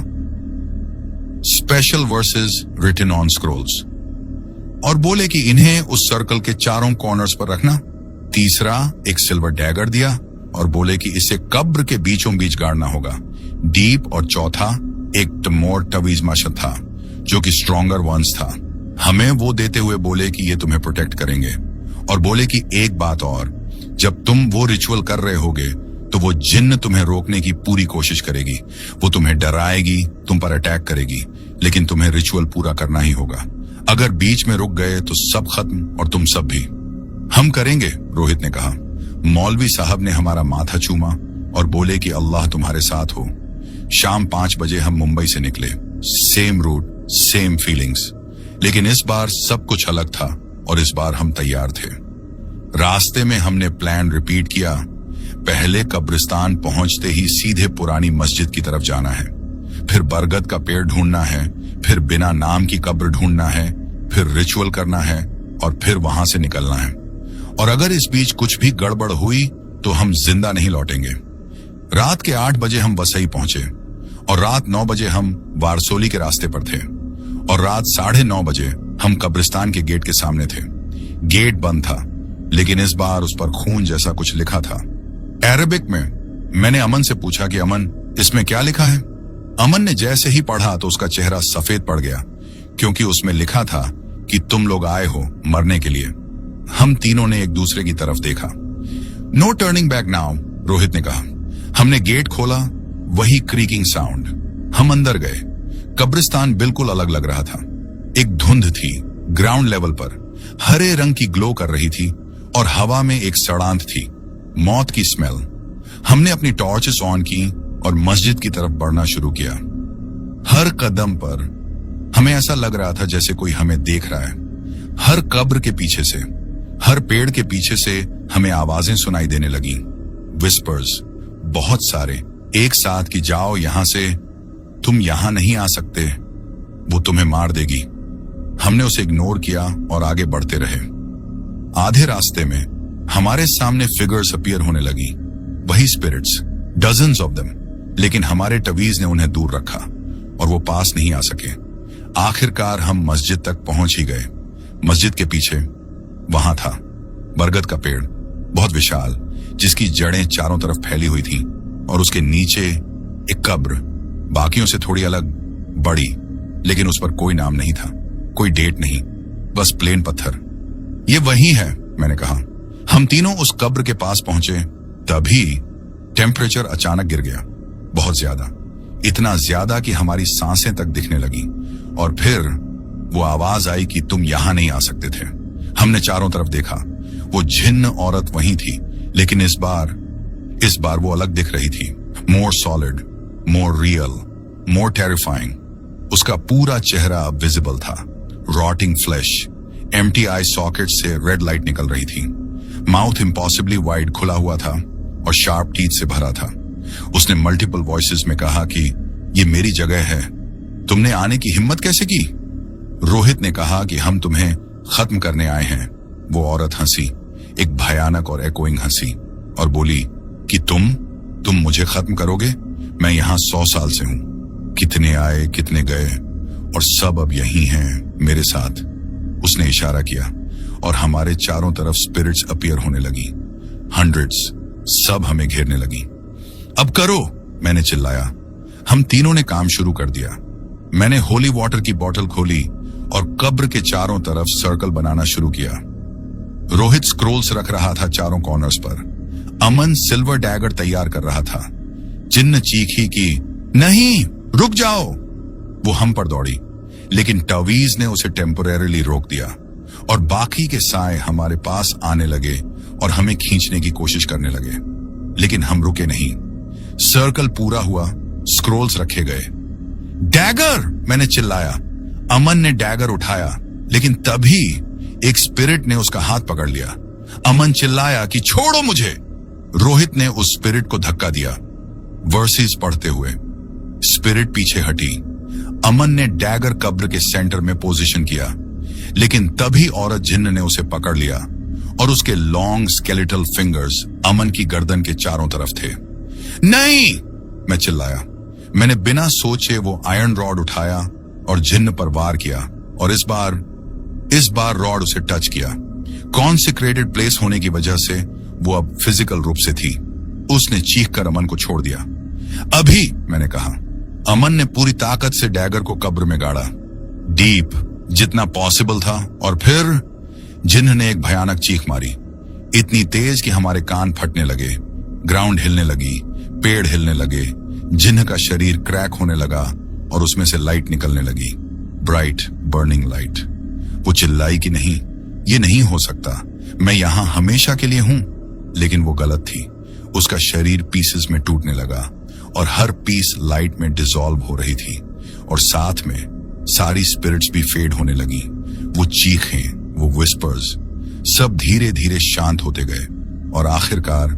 special verses written on scrolls, और बोले कि इन्हें उस सर्कल के चारों कॉर्नर्स पर रखना। तीसरा, एक सिल्वर डैगर दिया और बोले कि इसे कब्र के बीचों बीच गाड़ना होगा, डीप। और चौथा, एक मोर टवीज मशद था जो कि स्ट्रॉन्गर वंस था। हमें वो देते हुए बोले कि ये तुम्हें प्रोटेक्ट करेंगे, और बोले कि एक बात और, जब तुम वो रिचुअल कर रहे होगे तो वो जिन्न तुम्हें रोकने की पूरी कोशिश करेगी। वो तुम्हें डराएगी, तुम पर अटैक करेगी, लेकिन तुम्हें रिचुअल पूरा करना ही होगा। अगर बीच में रुक गए तो सब खत्म और तुम सब भी। हम करेंगे, रोहित ने कहा। मौलवी साहब ने हमारा माथा चूमा और बोले कि अल्लाह तुम्हारे साथ हो। शाम 5 बजे हम मुंबई से निकले। सेम रूट, सेम फीलिंग्स, लेकिन इस बार सब कुछ अलग था और इस बार हम तैयार थे। रास्ते में हमने प्लान रिपीट किया। पहले कब्रिस्तान पहुंचते ही सीधे पुरानी मस्जिद की तरफ जाना है, फिर बरगद का पेड़ ढूंढना है, फिर बिना नाम की कब्र ढूंढना है, फिर रिचुअल करना है और फिर वहां से निकलना है। और अगर इस बीच कुछ भी गड़बड़ हुई तो हम जिंदा नहीं लौटेंगे। रात के 8 बजे हम वसई पहुंचे और रात 9 बजे हम वारसोली के रास्ते पर थे और रात 9:30 बजे हम कब्रिस्तान के गेट के सामने थे। गेट बंद था, लेकिन इस बार उस पर खून जैसा कुछ लिखा था, अरबिक में। मैंने अमन से पूछा कि अमन, इसमें क्या लिखा है? अमन ने जैसे ही पढ़ा तो उसका चेहरा सफेद पड़ गया, क्योंकि उसमें लिखा था कि तुम लोग आए हो मरने के लिए। हम तीनों ने एक दूसरे की तरफ देखा। No turning back now, Rohit ने कहा। हमने गेट खोला, वही क्रीकिंग साउंड। हम अंदर गए। कब्रिस्तान बिल्कुल अलग लग रहा था। एक धुंध थी ग्राउंड लेवल पर, हरे रंग की ग्लो कर रही थी और हवा में एक सड़ांत थी, मौत की स्मेल। हमने अपनी टॉर्चेस ऑन की और मस्जिद की तरफ बढ़ना शुरू किया। हर कदम पर हमें ऐसा लग रहा था जैसे कोई हमें देख रहा है। हर कब्र के पीछे से, हर पेड़ के पीछे से हमें आवाजें सुनाई देने लगी, विस्पर्स, बहुत सारे, एक साथ कि जाओ यहां से, तुम यहां नहीं आ सकते, वो तुम्हें मार देगी। हमने उसे इग्नोर किया और आगे बढ़ते रहे। आधे रास्ते में हमारे सामने फिगर्स अपीयर होने लगी, वही स्पिरिट्स, डजन्स ऑफ देम, लेकिन हमारे टवीज ने उन्हें दूर रखा और वो पास नहीं आ सके। आखिरकार हम मस्जिद तक पहुंच ही गए। मस्जिद के पीछे वहां था बरगद का पेड़, बहुत विशाल, जिसकी जड़ें चारों तरफ फैली हुई थी, और उसके नीचे एक कब्र, बाकियों से थोड़ी अलग, बड़ी, लेकिन उस पर कोई नाम नहीं था, कोई डेट नहीं, बस प्लेन पत्थर। ये वही है, मैंने कहा। हम तीनों उस कब्र के पास पहुंचे, तभी टेम्परेचर अचानक गिर गया, बहुत ज्यादा, इतना ज्यादा कि हमारी सांसें तक दिखने लगी। और फिर वो आवाज आई कि तुम यहां नहीं आ सकते थे। हमने चारों तरफ देखा, वो जिन्न औरत वहीं थी, लेकिन इस बार वो अलग दिख रही थी, मोर सॉलिड, मोर रियल, मोर टेरिफाइंग। उसका पूरा चेहरा अब विजिबल था, रॉटिंग फ्लैश, एम्प्टी आई सॉकेट से रेड लाइट निकल रही थी, माउथ इम्पॉसिबली वाइड खुला हुआ था और शार्प टीथ से भरा था। उसने मल्टीपल वॉइसेस में कहा कि ये मेरी जगह है, तुमने आने की हिम्मत कैसे की? रोहित ने कहा कि हम तुम्हें खत्म करने आए हैं। वो औरत हंसी, एक भयानक और एकोइंग हंसी, और बोली कि तुम मुझे खत्म करोगे? मैं यहां 100 साल से हूं। कितने आए कितने गए और सब अब यहीं हैं मेरे साथ। उसने इशारा किया और हमारे चारों तरफ स्पिरिट्स अपीयर होने लगी। हंड्रेड्स, सब हमें घेरने लगी। अब करो, मैंने चिल्लाया। हम तीनों ने काम शुरू कर दिया। मैंने होली वाटर की बोतल खोली और कब्र के चारों तरफ सर्कल बनाना शुरू किया। रोहित स्क्रोल्स रख रहा था चारों कॉर्नर्स पर। अमन सिल्वर डैगर तैयार कर रहा था। जिन्न चीखी कि नहीं, रुक जाओ। वो हम पर दौड़ी, लेकिन टवीज ने उसे टेम्पोरेरीली रोक दिया और बाकी के साए हमारे पास आने लगे और हमें खींचने की कोशिश करने लगे, लेकिन हम रुके नहीं। सर्कल पूरा हुआ, स्क्रोल्स रखे गए। डैगर, मैंने चिल्लाया। अमन ने डैगर उठाया, लेकिन तभी एक स्पिरिट ने उसका हाथ पकड़ लिया। अमन चिल्लाया कि छोड़ो मुझे। रोहित ने उस स्पिरिट को धक्का दिया, वर्सेस पढ़ते हुए। स्पिरिट पीछे हटी। अमन ने डैगर कब्र के सेंटर में पोजीशन किया, लेकिन तभी औरत जिन्न ने उसे पकड़ लिया और उसके लॉन्ग स्केलेटल फिंगर्स अमन की गर्दन के चारों तरफ थे। नहीं, मैं चिल्लाया। मैंने बिना सोचे वो आयरन रॉड उठाया और जिन्न पर वार किया और इस बार रॉड उसे टच किया। कॉन्सिक्रेटेड प्लेस होने की वजह से वो अब फिजिकल रूप से थी। उसने चीखकर अमन को छोड़ दिया। अभी, मैंने कहा। अमन ने पूरी ताकत से डैगर को कब्र में गाड़ा, डीप जितना पॉसिबल था, और फिर जिन्न ने एक भयानक चीख मारी, इतनी तेज कि हमारे कान फटने लगे। ग्राउंड हिलने लगी, पेड़ हिलने लगे, जिन्न का शरीर क्रैक होने लगा और उसमें से लाइट निकलने लगी, ब्राइट बर्निंग लाइट। वो चिल्लाई कि नहीं, ये नहीं हो सकता, मैं यहां हमेशा के लिए हूं। लेकिन वो गलत थी। उसका शरीर पीसेस में टूटने लगा और हर पीस लाइट में डिसॉल्व हो रही थी और साथ में सारी स्पिरिट्स भी फेड होने लगी। वो चीखें, वो विस्पर्स, सब धीरे धीरे शांत होते गए और आखिरकार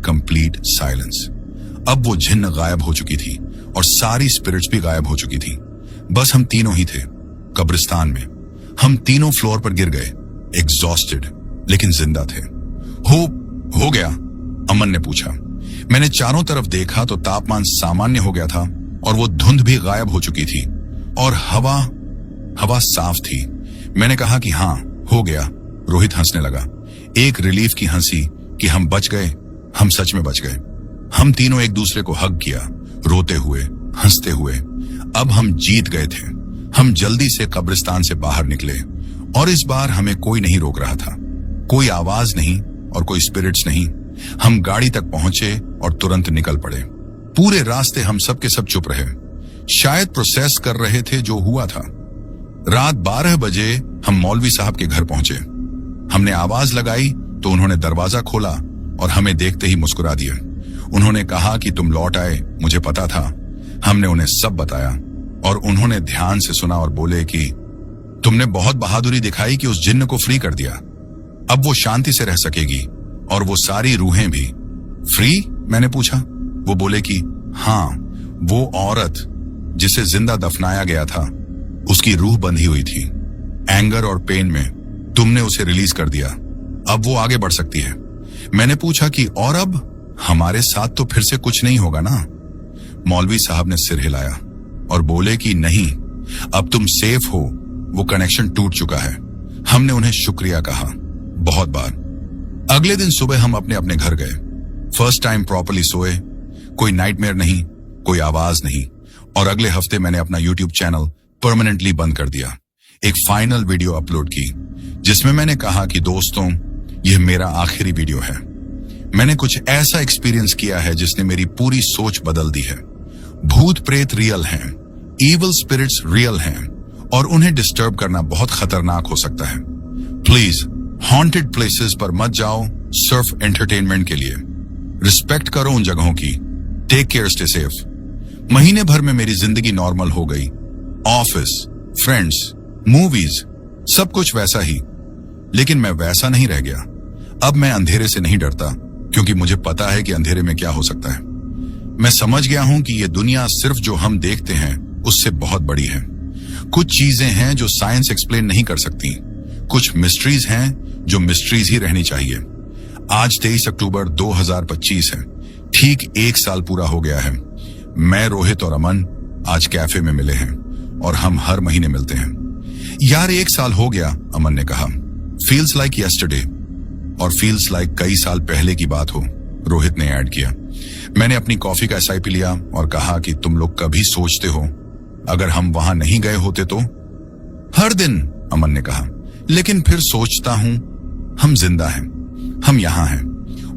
कंप्लीट साइलेंस। अब वो जिन्न गायब हो चुकी थी और सारी स्पिरिट्स भी गायब हो चुकी थी। बस हम तीनों ही थे कब्रिस्तान में। हम तीनों फ्लोर पर गिर गए, एग्जॉस्टेड लेकिन जिंदा थे। हो गया? अमन ने पूछा। मैंने चारों तरफ देखा तो तापमान सामान्य हो गया था और वो धुंध भी गायब हो चुकी थी और हवा साफ थी। मैंने कहा कि हाँ, हो गया। रोहित हंसने लगा, एक रिलीफ की हंसी कि हम बच गए, हम सच में बच गए। हम तीनों एक दूसरे को हग किया, रोते हुए, हंसते हुए। अब हम जीत गए थे। हम जल्दी से कब्रिस्तान से बाहर निकले और इस बार हमें कोई नहीं रोक रहा था, कोई आवाज नहीं और कोई स्पिरिट्स नहीं। हम गाड़ी तक पहुंचे और तुरंत निकल पड़े। पूरे रास्ते हम सब के सब चुप रहे, शायद प्रोसेस कर रहे थे जो हुआ था। रात 12 बजे हम मौलवी साहब के घर पहुंचे। हमने आवाज लगाई तो उन्होंने दरवाजा खोला और हमें देखते ही मुस्कुरा दिया। उन्होंने कहा कि तुम लौट आए, मुझे पता था। हमने उन्हें सब बताया और उन्होंने ध्यान से सुना और बोले कि तुमने बहुत बहादुरी दिखाई कि उस जिन्न को फ्री कर दिया। अब वो शांति से रह सकेगी और वो सारी रूहें भी। फ्री? मैंने पूछा। वो बोले कि हाँ, वो औरत जिसे जिंदा दफनाया गया था, उसकी रूह बंधी हुई थी। एंगर और पेन में तुमने उसे रिलीज कर दिया, अब वो आगे बढ़ सकती है। मैंने पूछा कि और अब हमारे साथ तो फिर से कुछ नहीं होगा ना? मौलवी साहब ने सिर हिलाया और बोले कि नहीं, अब तुम सेफ हो, वो कनेक्शन टूट चुका है। हमने उन्हें शुक्रिया कहा बहुत बार। अगले दिन सुबह हम अपने अपने घर गए। फर्स्ट टाइम प्रॉपर्ली सोए, कोई नाइटमेयर नहीं, कोई आवाज नहीं। और अगले हफ्ते मैंने अपना यूट्यूब चैनल परमानेंटली बंद कर दिया। एक फाइनल वीडियो अपलोड की जिसमें मैंने कहा कि दोस्तों, यह मेरा आखिरी वीडियो है। मैंने कुछ ऐसा एक्सपीरियंस किया है जिसने मेरी पूरी सोच बदल दी है। भूत प्रेत रियल हैं, इविल स्पिरिट्स रियल हैं और उन्हें डिस्टर्ब करना बहुत खतरनाक हो सकता है। प्लीज हॉन्टेड प्लेसेस पर मत जाओ सिर्फ एंटरटेनमेंट के लिए। रिस्पेक्ट करो उन जगहों की। Take care, stay safe. महीने भर में मेरी जिंदगी नॉर्मल हो गई। ऑफिस, फ्रेंड्स, मूवीज, सब कुछ वैसा ही। लेकिन मैं वैसा नहीं रह गया। अब मैं अंधेरे से नहीं डरता क्योंकि मुझे पता है कि अंधेरे में क्या हो सकता है। मैं समझ गया हूं कि यह दुनिया सिर्फ जो हम देखते हैं उससे बहुत बड़ी है। कुछ चीजें हैं जो साइंस एक्सप्लेन नहीं कर सकती। कुछ मिस्ट्रीज हैं जो मिस्ट्रीज ही रहनी चाहिए। आज 23 अक्टूबर 2025 है। ठीक 1 साल पूरा हो गया है। मैं, रोहित और अमन आज कैफे में मिले हैं और हम हर महीने मिलते हैं। यार 1 साल हो गया, अमन ने कहा। Feels like yesterday. और फील्स लाइक कई साल पहले की बात हो, रोहित ने ऐड किया। मैंने अपनी कॉफी का SIP लिया और कहा कि तुम लोग कभी सोचते हो अगर हम वहां नहीं गए होते तो? हर दिन, अमन ने कहा। लेकिन फिर सोचता हूं, हम जिंदा हैं, हम यहां हैं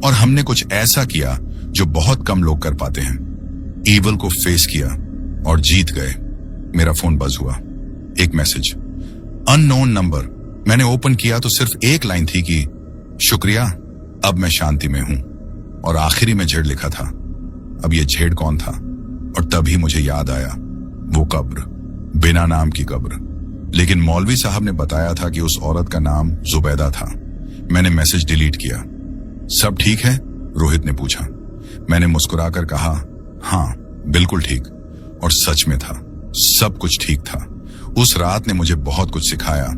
और हमने कुछ ऐसा किया जो बहुत कम लोग कर पाते हैं। ईवल को फेस किया और जीत गए। मेरा फोन बज हुआ। एक मैसेज, अननोन नंबर। मैंने ओपन किया तो सिर्फ एक लाइन थी कि शुक्रिया, अब मैं शांति में हूं। और आखिरी में झेड़ लिखा था। अब ये झेड़ कौन था? और तभी मुझे याद आया, वो कब्र, बिना नाम की कब्र। लेकिन मौलवी साहब ने बताया था कि उस औरत का नाम जुबैदा था। मैंने मैसेज डिलीट किया। सब ठीक है? रोहित ने पूछा। मैंने मुस्कुराकर कहा, हाँ बिल्कुल ठीक। और सच में था, सब कुछ ठीक था। उस रात ने मुझे बहुत कुछ सिखाया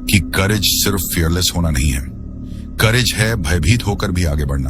कि करेज सिर्फ फियरलेस होना नहीं है, करेज है भयभीत होकर भी आगे बढ़ना।